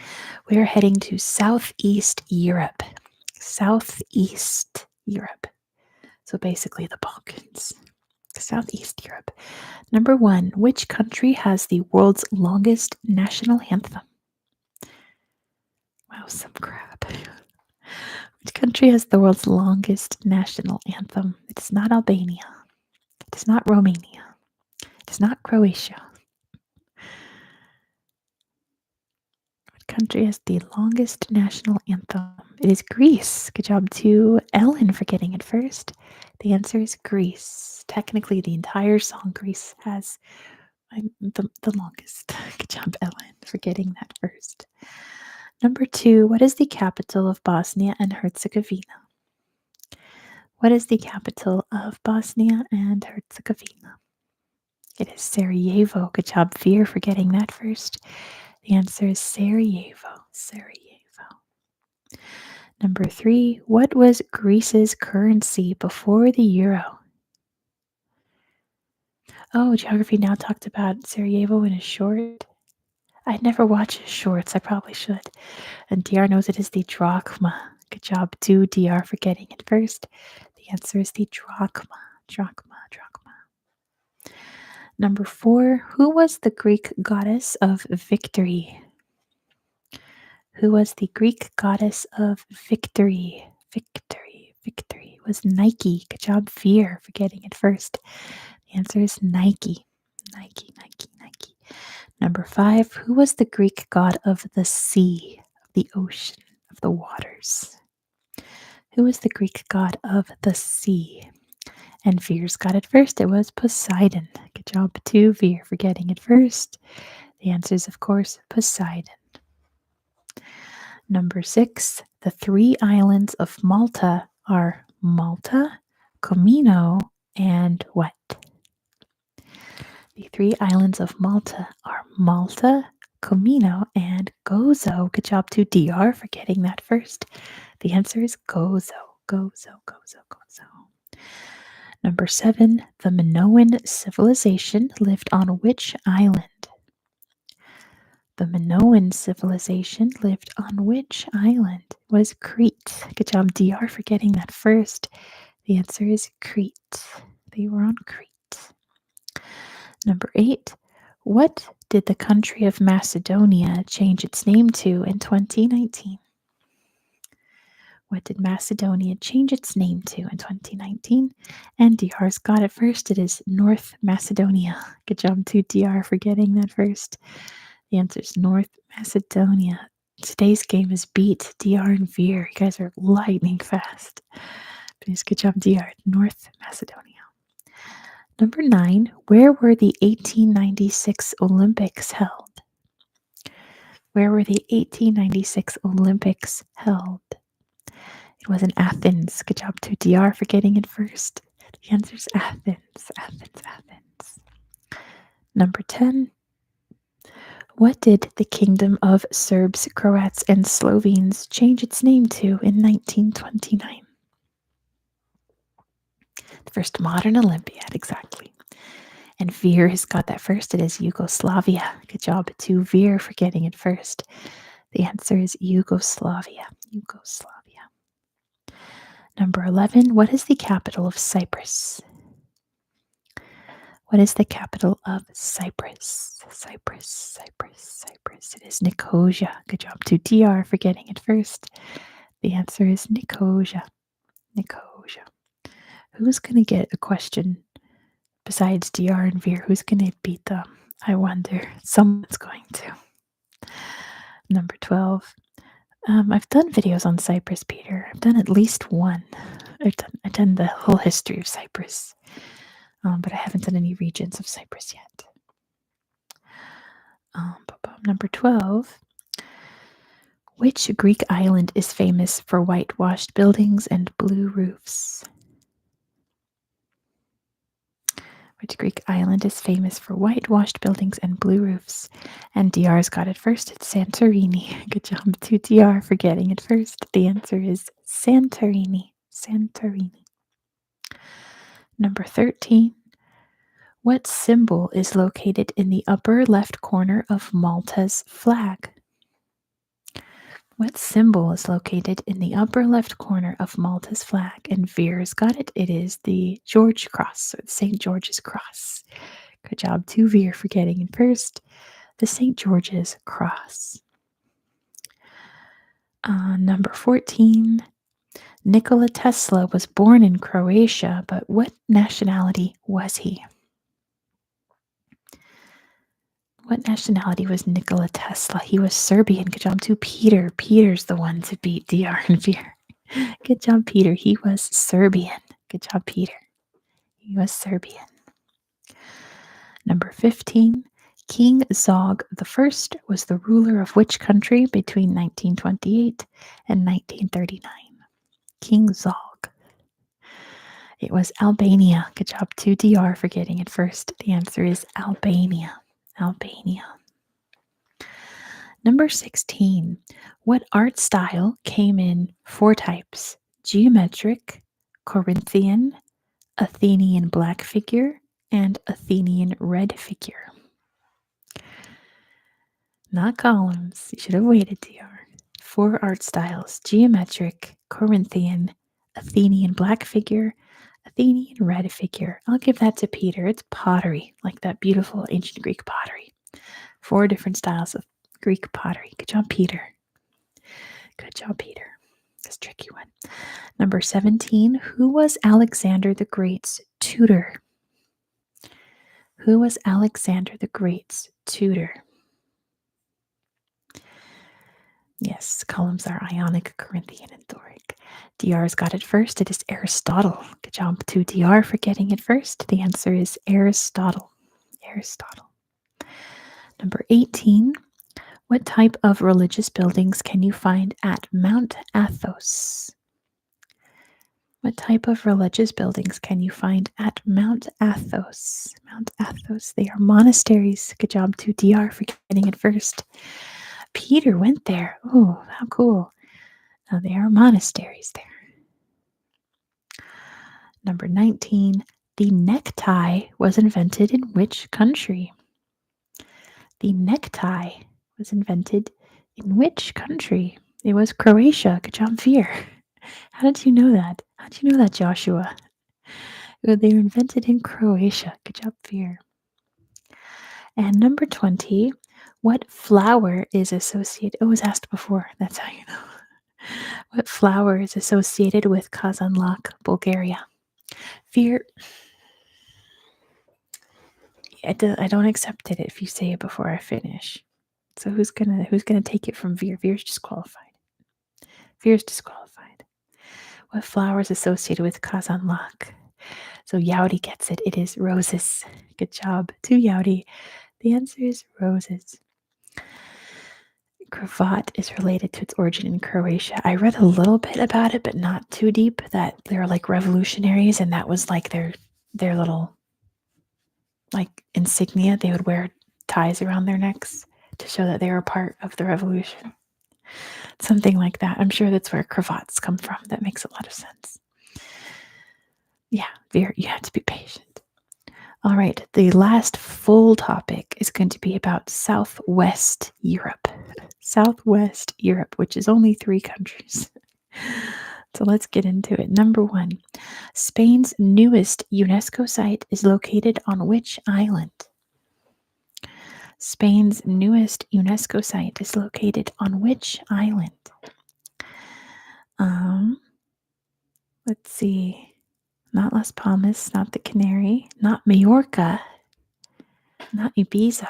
we are heading to Southeast Europe. Southeast Europe. So basically the Balkans. Southeast Europe. Number 1, which country has the world's longest national anthem? Wow, some crap. Which country has the world's longest national anthem? It is not Albania. It is not Romania. It is not Croatia. What country has the longest national anthem? It is Greece. Good job to Ellen for getting it first. The answer is Greece. Technically, the entire song Greece has the longest. Good job, Ellen, for getting that first. Number 2, what is the capital of Bosnia and Herzegovina? What is the capital of Bosnia and Herzegovina? It is Sarajevo. Good job, Veer, for getting that first. The answer is Sarajevo. Sarajevo. Number 3, what was Greece's currency before the euro? Oh, Geography Now talked about Sarajevo in a short. I never watch his shorts. I probably should. And DR knows it is the drachma. Good job to DR for getting it first. The answer is the drachma. Drachma. Number 4, who was the Greek goddess of victory? Who was the Greek goddess of victory? Victory was Nike. Good job, Veer, for getting it first. The answer is Nike. Nike. Number 5, who was the Greek god of the sea, of the ocean, of the waters? Who was the Greek god of the sea? And Veer's got it first. It was Poseidon. Good job to Veer for getting it first. The answer is, of course, Poseidon. Number 6, the 3 islands of Malta are Malta, Comino, and what? The 3 islands of Malta are Malta, Comino, and Gozo. Good job to DR for getting that first. The answer is Gozo. Number 7, the Minoan civilization lived on which island? The Minoan civilization lived on which island? It was Crete. Good job, DR, for getting that first. The answer is Crete. They were on Crete. Number 8, what did the country of Macedonia change its name to in 2019? What did Macedonia change its name to in 2019? And DR's got it first. It is North Macedonia. Good job to DR for getting that first. The answer is North Macedonia. Today's game is beat DR and Veer. You guys are lightning fast. Please, good job, DR. North Macedonia. Number 9, where were the 1896 Olympics held? Where were the 1896 Olympics held? It was in Athens. Good job to DR for getting it first. The answer is Athens. Number 10. What did the Kingdom of Serbs, Croats, and Slovenes change its name to in 1929? The first modern Olympiad, exactly. And Veer has got that first. It is Yugoslavia. Good job to Veer for getting it first. The answer is Yugoslavia. Number 11, what is the capital of Cyprus? What is the capital of Cyprus? Cyprus. It is Nicosia. Good job to DR for getting it first. The answer is Nicosia. Who's going to get a question besides DR and Veer? Who's going to beat them? I wonder. Someone's going to. Number 12. I've done videos on Cyprus, Peter. I've done at least one. I've done the whole history of Cyprus, but I haven't done any regions of Cyprus yet. Number 12. Which Greek island is famous for whitewashed buildings and blue roofs? Which Greek island is famous for whitewashed buildings and blue roofs? And DR's got it first. It's Santorini. Good job to DR for getting it first. The answer is Santorini. Santorini. Number 13. What symbol is located in the upper left corner of Malta's flag? What symbol is located in the upper left corner of Malta's flag? And Veer's got it. It is the George Cross, or the St. George's Cross. Good job to Veer for getting it first. The St. George's Cross. Number 14. Nikola Tesla was born in Croatia, but what nationality was he? What nationality was Nikola Tesla? He was Serbian. Good job to Peter. Peter's the one to beat DR and Veer. Good job, Peter. He was Serbian. Good job, Peter. He was Serbian. Number 15. King Zog I was the ruler of which country between 1928 and 1939? King Zog. It was Albania. Good job to DR for getting it first. The answer is Albania. Albania. Number 16. What art style came in 4 types? Geometric, Corinthian, Athenian black figure, and Athenian red figure. Not columns. You should have waited, DR. 4 art styles: geometric, Corinthian, Athenian black figure, Athenian red figure. I'll give that to Peter. It's pottery, like that beautiful ancient Greek pottery. 4 different styles of Greek pottery. Good job, Peter. Good job, Peter. That's a tricky one. Number 17. Who was Alexander the Great's tutor? Who was Alexander the Great's tutor? Yes, columns are Ionic, Corinthian, and Doric. DR's got it first. It is Aristotle. Good job to DR for getting it first. The answer is Aristotle. Aristotle. Number 18. What type of religious buildings can you find at Mount Athos? What type of religious buildings can you find at Mount Athos? Mount Athos. They are monasteries. Good job to DR for getting it first. Peter went there. Oh, how cool. Now they are monasteries there. Number 19. The necktie was invented in which country? The necktie was invented in which country? It was Croatia. Good job, Veer. How did you know that? How did you know that, Joshua? They were invented in Croatia. Good job, Veer. And number 20. What flower is associated? Oh, it was asked before. That's how you know. What flower is associated with Kazanlak, Bulgaria? Veer, I don't accept it if you say it before I finish. So who's gonna take it from Veer? Veer's disqualified. Veer's disqualified. What flower is associated with Kazanlak? So Yaudi gets it. It is roses. Good job to Yaudi. The answer is roses. Cravat is related to its origin in Croatia. I read a little bit about it, but not too deep. That they're like revolutionaries, and that was like their little like insignia. They would wear ties around their necks to show that they were part of the revolution. Something like that. I'm sure that's where cravats come from. That makes a lot of sense. Yeah, you have to be patient. All right, the last full topic is going to be about Southwest Europe. Southwest Europe, which is only 3 countries. So let's get into it. Number 1, Spain's newest UNESCO site is located on which island? Spain's newest UNESCO site is located on which island? Let's see. Not Las Palmas, not the Canary, not Majorca, not Ibiza.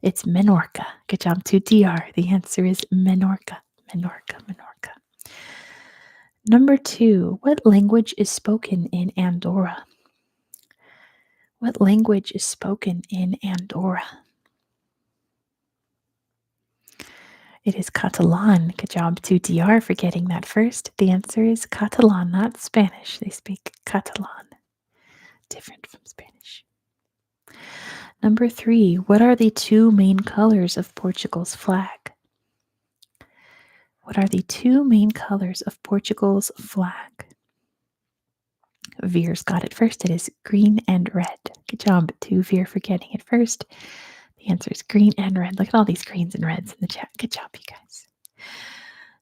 It's Menorca. Good job to DR. The answer is Menorca. Menorca, Menorca. Number 2, what language is spoken in Andorra? What language is spoken in Andorra? It is Catalan. Good job to DR for getting that first. The answer is Catalan, not Spanish. They speak Catalan. different from Spanish. Number 3, what are the two main colors of Portugal's flag? What are the two main colors of Portugal's flag? Veer's got it first. It is green and red. Good job to Veer for getting it first. The answer is green and red. Look at all these greens and reds in the chat. Good job, you guys.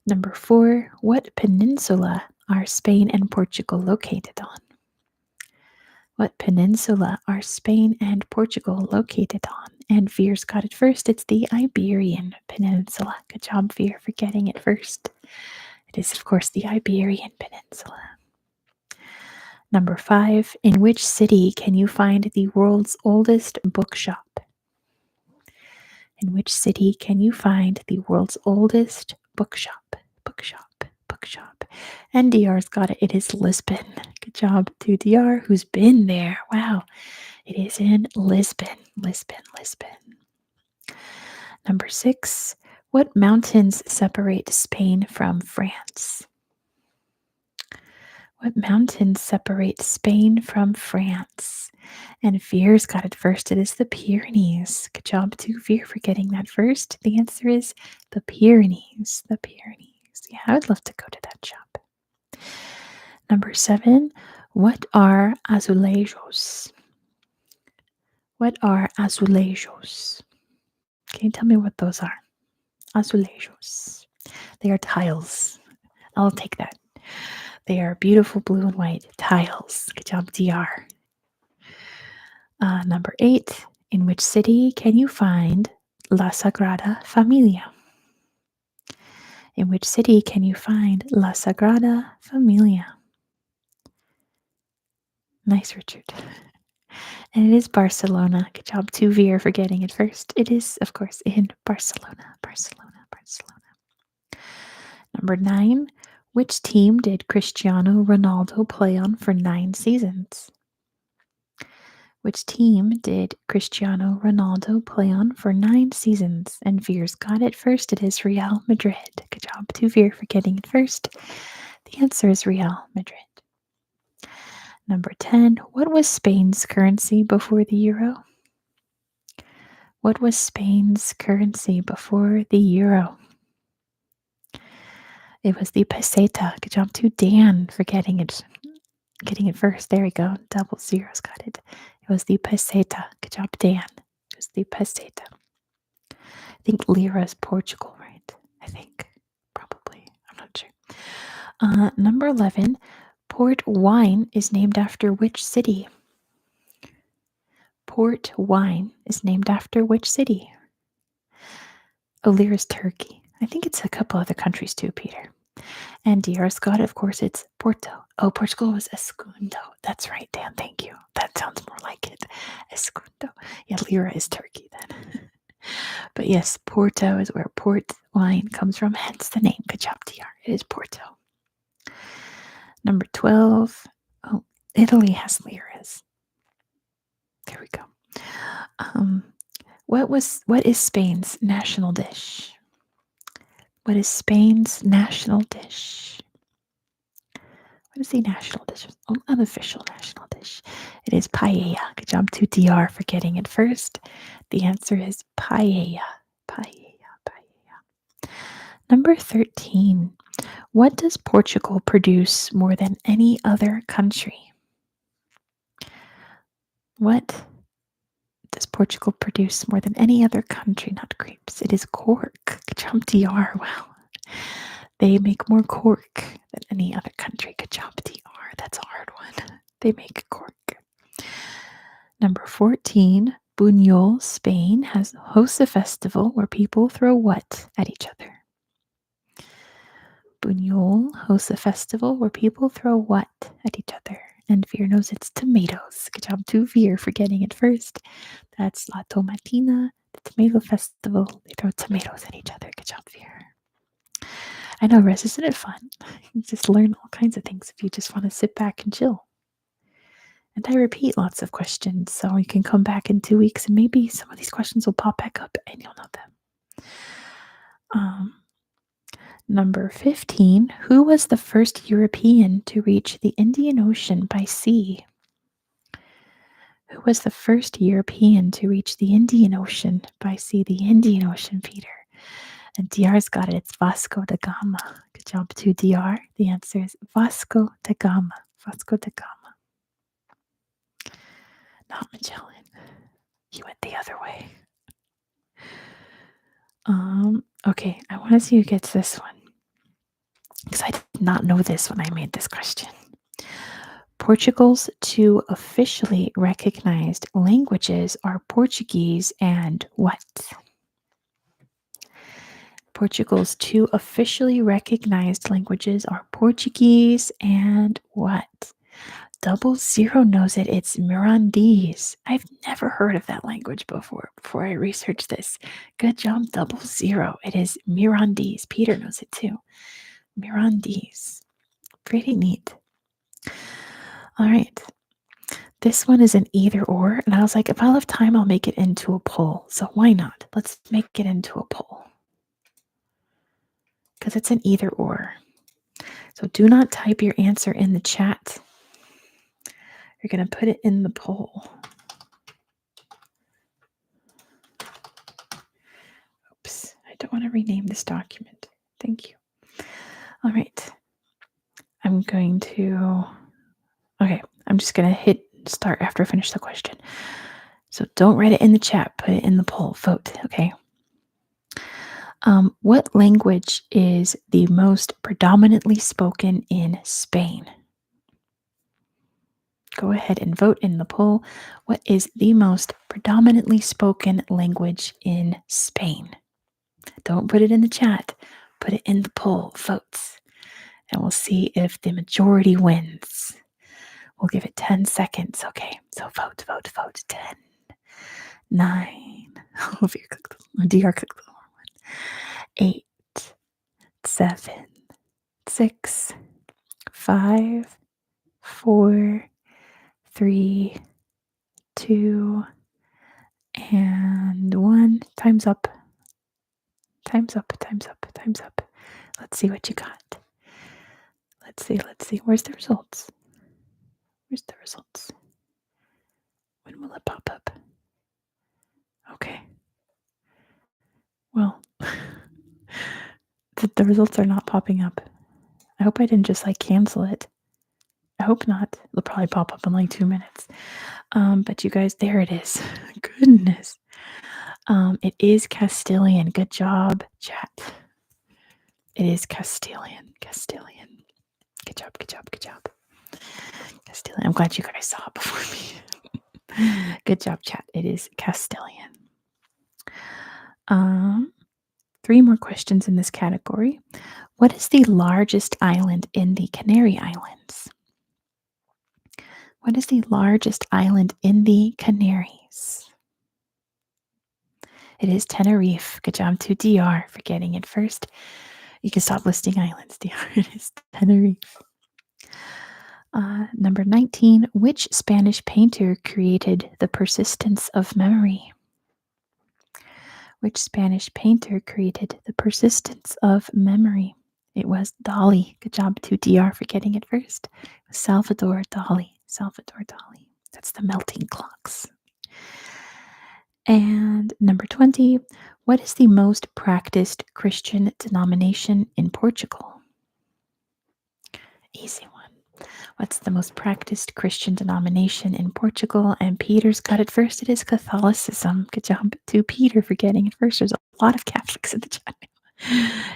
Number 4, what peninsula are Spain and Portugal located on? What peninsula are Spain and Portugal located on? And Veer's got it first. It's the Iberian Peninsula. Good job, Veer, for getting it first. It is, of course, the Iberian Peninsula. Number 5, in which city can you find the world's oldest bookshop? In which city can you find the world's oldest bookshop? Bookshop. And DR's got it. It is Lisbon. Good job to DR, who's been there. Wow. It is in Lisbon. Number 6, what mountains separate Spain from France? What mountains separate Spain from France? And Veer's got it first. It is the Pyrenees. Good job to Veer for getting that first. The answer is the Pyrenees. Yeah, I would love to go to that shop. Number 7, what are azulejos? What are azulejos? Can you tell me what those are? Azulejos. They are tiles. I'll take that. They are beautiful blue and white tiles. Good job, DR. Number 8, in which city can you find La Sagrada Familia? In which city can you find La Sagrada Familia? Nice, Richard. And it is Barcelona. Good job to Veer for getting it first. It is, of course, in Barcelona. Number 9, which team did Cristiano Ronaldo play on for 9 seasons? Which team did Cristiano Ronaldo play on for 9 seasons? And Veer's got it first. It is Real Madrid. Good job to Veer for getting it first. The answer is Real Madrid. Number 10, what was Spain's currency before the euro? What was Spain's currency before the euro? It was the peseta. Good job to Dan for getting it first. There we go. Double zeros, got it. It was the peseta. Good job, Dan. It was the peseta. I think lira is Portugal, right? I think. Probably. I'm not sure. Number 11, port wine is named after which city? Port wine is named after which city? Oh, lira is Turkey. I think it's a couple other countries too, Peter. And DR's got it, of course, it's Porto. Oh, Portugal was Escudo. That's right, Dan, thank you. That sounds more like it. Escudo. Yeah, lira is Turkey then. But yes, Porto is where port wine comes from, hence the name. Good job, DR. It is Porto. Number 12. Oh, Italy has liras. There we go. What is Spain's national dish? What is Spain's national dish? What is the national dish? Unofficial national dish. It is paella. Good job to DR for getting it first. The answer is paella. Number 13. What does Portugal produce more than any other country? What does Portugal produce more than any other country? Not grapes. It is cork. Good job, DR. Wow. They make more cork than any other country. Good job, DR. That's a hard one. They make cork. Number 14. Buñol, Spain, hosts a festival where people throw what at each other? Buñol hosts a festival where people throw what at each other? And Veer knows it's tomatoes. Good job to Veer for getting it first. That's La Tomatina, the tomato festival. They throw tomatoes at each other. Good job, Veer. I know, Rez, isn't it fun? You just learn all kinds of things if you just want to sit back and chill. And I repeat lots of questions, so you can come back in 2 weeks and maybe some of these questions will pop back up and you'll know them. Number 15, who was the first European to reach the Indian Ocean by sea? Who was the first European to reach the Indian Ocean by sea? The Indian Ocean, Peter. And DR's got it. It's Vasco da Gama. Good job to DR. The answer is Vasco da Gama. Vasco da Gama. Not Magellan. He went the other way. Okay, I want to see who gets this one. Because I did not know this when I made this question. Portugal's two officially recognized languages are Portuguese and what? Portugal's two officially recognized languages are Portuguese and what? 00 knows it. It's Mirandese. I've never heard of that language before I researched this. Good job, 00. It is Mirandese. Peter knows it too. Mirandese. Pretty neat. All right. This one is an either or. And I was like, if I'll have time, I'll make it into a poll. So why not? Let's make it into a poll. Because it's an either or. So do not type your answer in the chat. You're going to put it in the poll. Oops, I don't want to rename this document. Thank you. All right. I'm just going to hit start after I finish the question. So don't write it in the chat. Put it in the poll. Vote. Okay. What language is the most predominantly spoken in Spain? Go ahead and vote in the poll. What is the most predominantly spoken language in Spain? Don't put it in the chat. Put it in the poll. Votes. And we'll see if the majority wins. We'll give it 10 seconds. Okay, so vote. 10, 9. Oh, if you clicked the DR clicked the wrong one. 8, 7, 6, 5, 4, 3, 2, and 1. Time's up. Let's see what you got. Let's see. Where's the results? When will it pop up? Okay. Well, the results are not popping up. I hope I didn't just cancel it. I hope not. It'll probably pop up in 2 minutes. But you guys, there it is. Goodness. It is Castilian. Good job, chat. It is Castilian. Good job. Castilian. I'm glad you guys saw it before me. Good job, chat. It is Castilian. 3 more questions in this category. What is the largest island in the Canary Islands? What is the largest island in the Canaries? It is Tenerife. Good job to DR for getting it first. You can stop listing islands, DR. It is Tenerife. Number 19. Which Spanish painter created The Persistence of Memory? Which Spanish painter created The Persistence of Memory? It was Dali. Good job to DR for getting it first. It was Salvador Dali. That's the melting clocks. And number 20. What is the most practiced Christian denomination in Portugal? Easy one. What's the most practiced Christian denomination in Portugal? And Peter's got it first. It is Catholicism. Good job to Peter for getting it first. There's a lot of Catholics in the chat.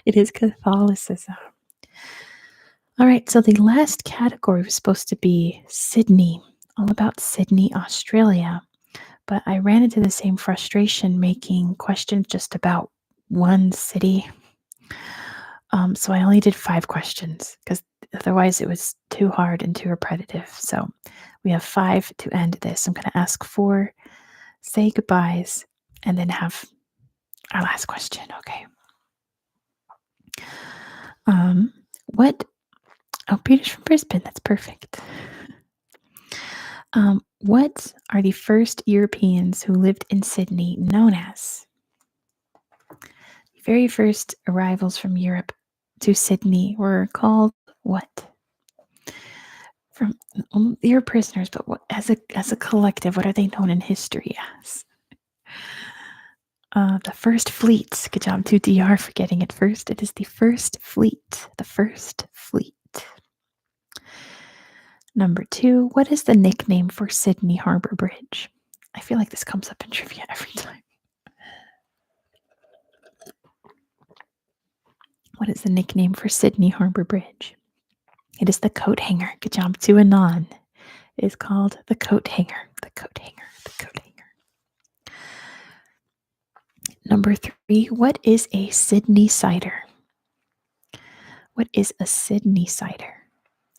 It is Catholicism. All right, so the last category was supposed to be Sydney, all about Sydney, Australia. But I ran into the same frustration making questions just about one city. So I only did 5 questions because otherwise it was too hard and too repetitive. So we have 5 to end this. I'm going to ask 4, say goodbyes, and then have our last question. Okay. Peter's from Brisbane. That's perfect. What are the first Europeans who lived in Sydney known as? The very first arrivals from Europe to Sydney were called what? From You're prisoners, but what, as a collective, what are they known in history as? The First Fleet. Good job to DR for getting it first. It is the First Fleet. The First Fleet. Number 2, what is the nickname for Sydney Harbor Bridge? I feel like this comes up in trivia every time. What is the nickname for Sydney Harbor Bridge? It is the coat hanger. Good job to Anon. It is called the coat hanger. The coat hanger. The coat hanger. Number 3, what is a Sydney cider? What is a Sydney cider?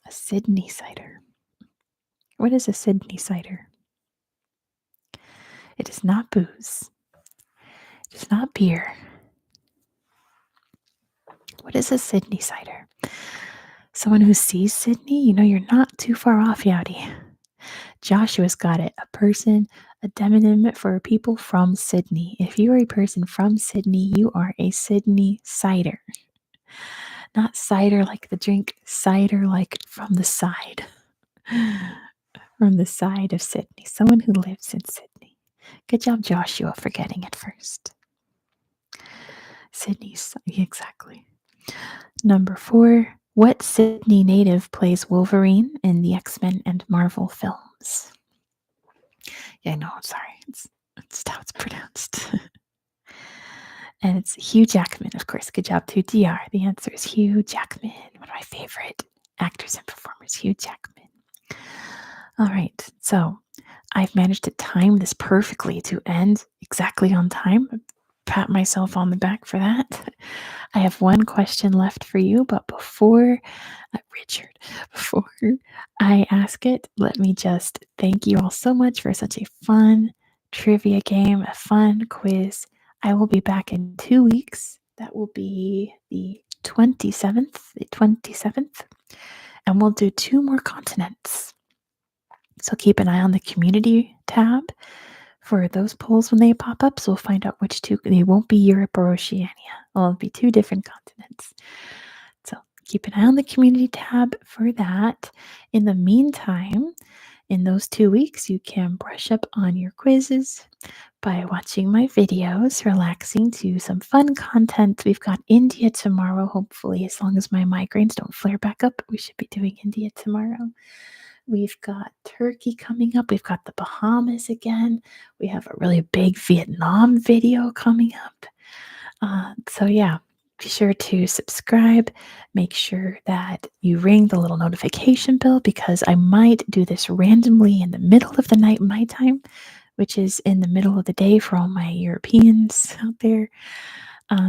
A Sydney cider. What is a Sydney cider? It is not booze. It is not beer. What is a Sydney cider? Someone who sees Sydney, you're not too far off, Yowdy. Joshua's got it. A person, a demonym for people from Sydney. If you are a person from Sydney, you are a Sydney cider. Not cider like the drink, cider like from the side. From the side of Sydney. Someone who lives in Sydney. Good job, Joshua, for getting it first. Sydney, exactly. Number 4, what Sydney native plays Wolverine in the X-Men and Marvel films? Yeah, no, I'm sorry. It's how it's pronounced. And it's Hugh Jackman, of course. Good job to DR. The answer is Hugh Jackman, one of my favorite actors and performers, Hugh Jackman. All right, so I've managed to time this perfectly to end exactly on time. Pat myself on the back for that. I have one question left for you, but before I ask it, let me just thank you all so much for such a fun trivia game, a fun quiz. I will be back in 2 weeks. That will be the 27th, and we'll do 2 more continents. So keep an eye on the community tab for those polls when they pop up. So we'll find out which 2. They won't be Europe or Oceania. It'll be 2 different continents. So keep an eye on the community tab for that. In the meantime, in those 2 weeks, you can brush up on your quizzes by watching my videos, relaxing to some fun content. We've got India tomorrow, hopefully, as long as my migraines don't flare back up. We should be doing India tomorrow. We've got Turkey coming up. We've got the Bahamas again. We have a really big Vietnam video coming up. So yeah, be sure to subscribe. Make sure that you ring the little notification bell because I might do this randomly in the middle of the night my time, which is in the middle of the day for all my Europeans out there.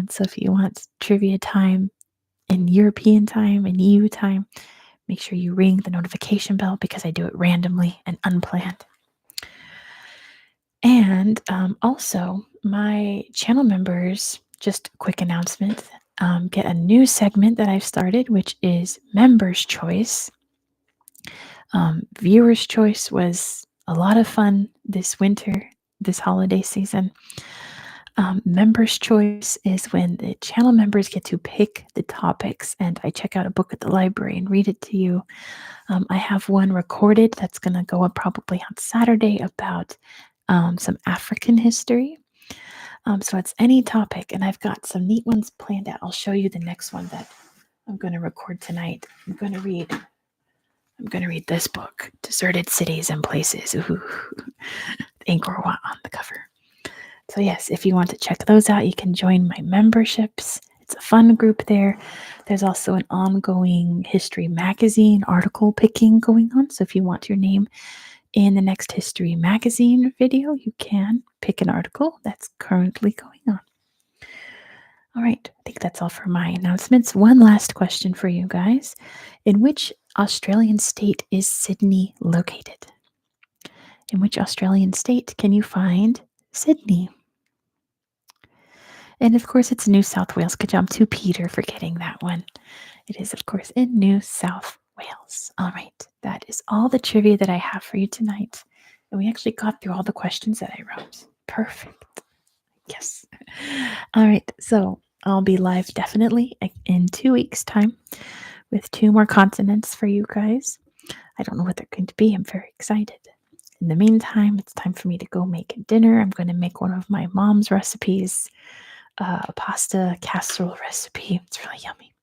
So if you want trivia time in European time and EU time, make sure you ring the notification bell because I do it randomly and unplanned. And also, my channel members, just a quick announcement, get a new segment that I've started, which is Members' Choice. Viewers' Choice was a lot of fun this winter, this holiday season. Members' Choice is when the channel members get to pick the topics, and I check out a book at the library and read it to you. I have one recorded that's going to go up probably on Saturday about some African history. So it's any topic, and I've got some neat ones planned out. I'll show you the next one that I'm going to record tonight. I'm going to read this book, Deserted Cities and Places. Ooh, Angkor Wat on the cover. So yes, if you want to check those out, you can join my memberships. It's a fun group there. There's also an ongoing history magazine article picking going on. So if you want your name in the next history magazine video, you can pick an article that's currently going on. All right, I think that's all for my announcements. One last question for you guys. In which Australian state is Sydney located? In which Australian state can you find Sydney? And of course, it's New South Wales. Good job to Peter for getting that one. It is, of course, in New South Wales. All right, that is all the trivia that I have for you tonight. And we actually got through all the questions that I wrote. Perfect. Yes. All right, so I'll be live definitely in 2 weeks' time with 2 more continents for you guys. I don't know what they're going to be. I'm very excited. In the meantime, it's time for me to go make dinner. I'm going to make one of my mom's recipes, a pasta casserole recipe. It's really yummy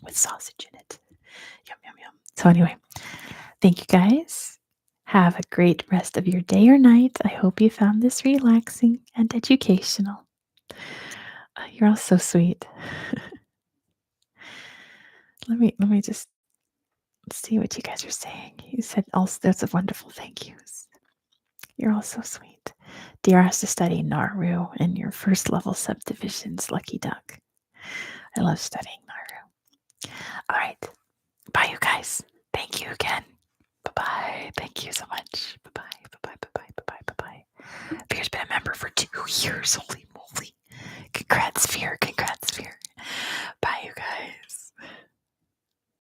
with sausage in it. Yum, yum, yum. So, anyway, thank you guys. Have a great rest of your day or night. I hope you found this relaxing and educational. You're all so sweet. Let me just see what you guys are saying. You said all sorts of wonderful thank yous. You're all so sweet. Dear has to study Naru in your first level subdivisions, Lucky Duck. I love studying Naru. All right. Bye, you guys. Thank you again. Bye bye. Thank you so much. Bye bye. Bye bye. Bye bye. Bye bye. Bye bye. Fear's been a member for 2 years. Holy moly. Congrats, Fear. Congrats.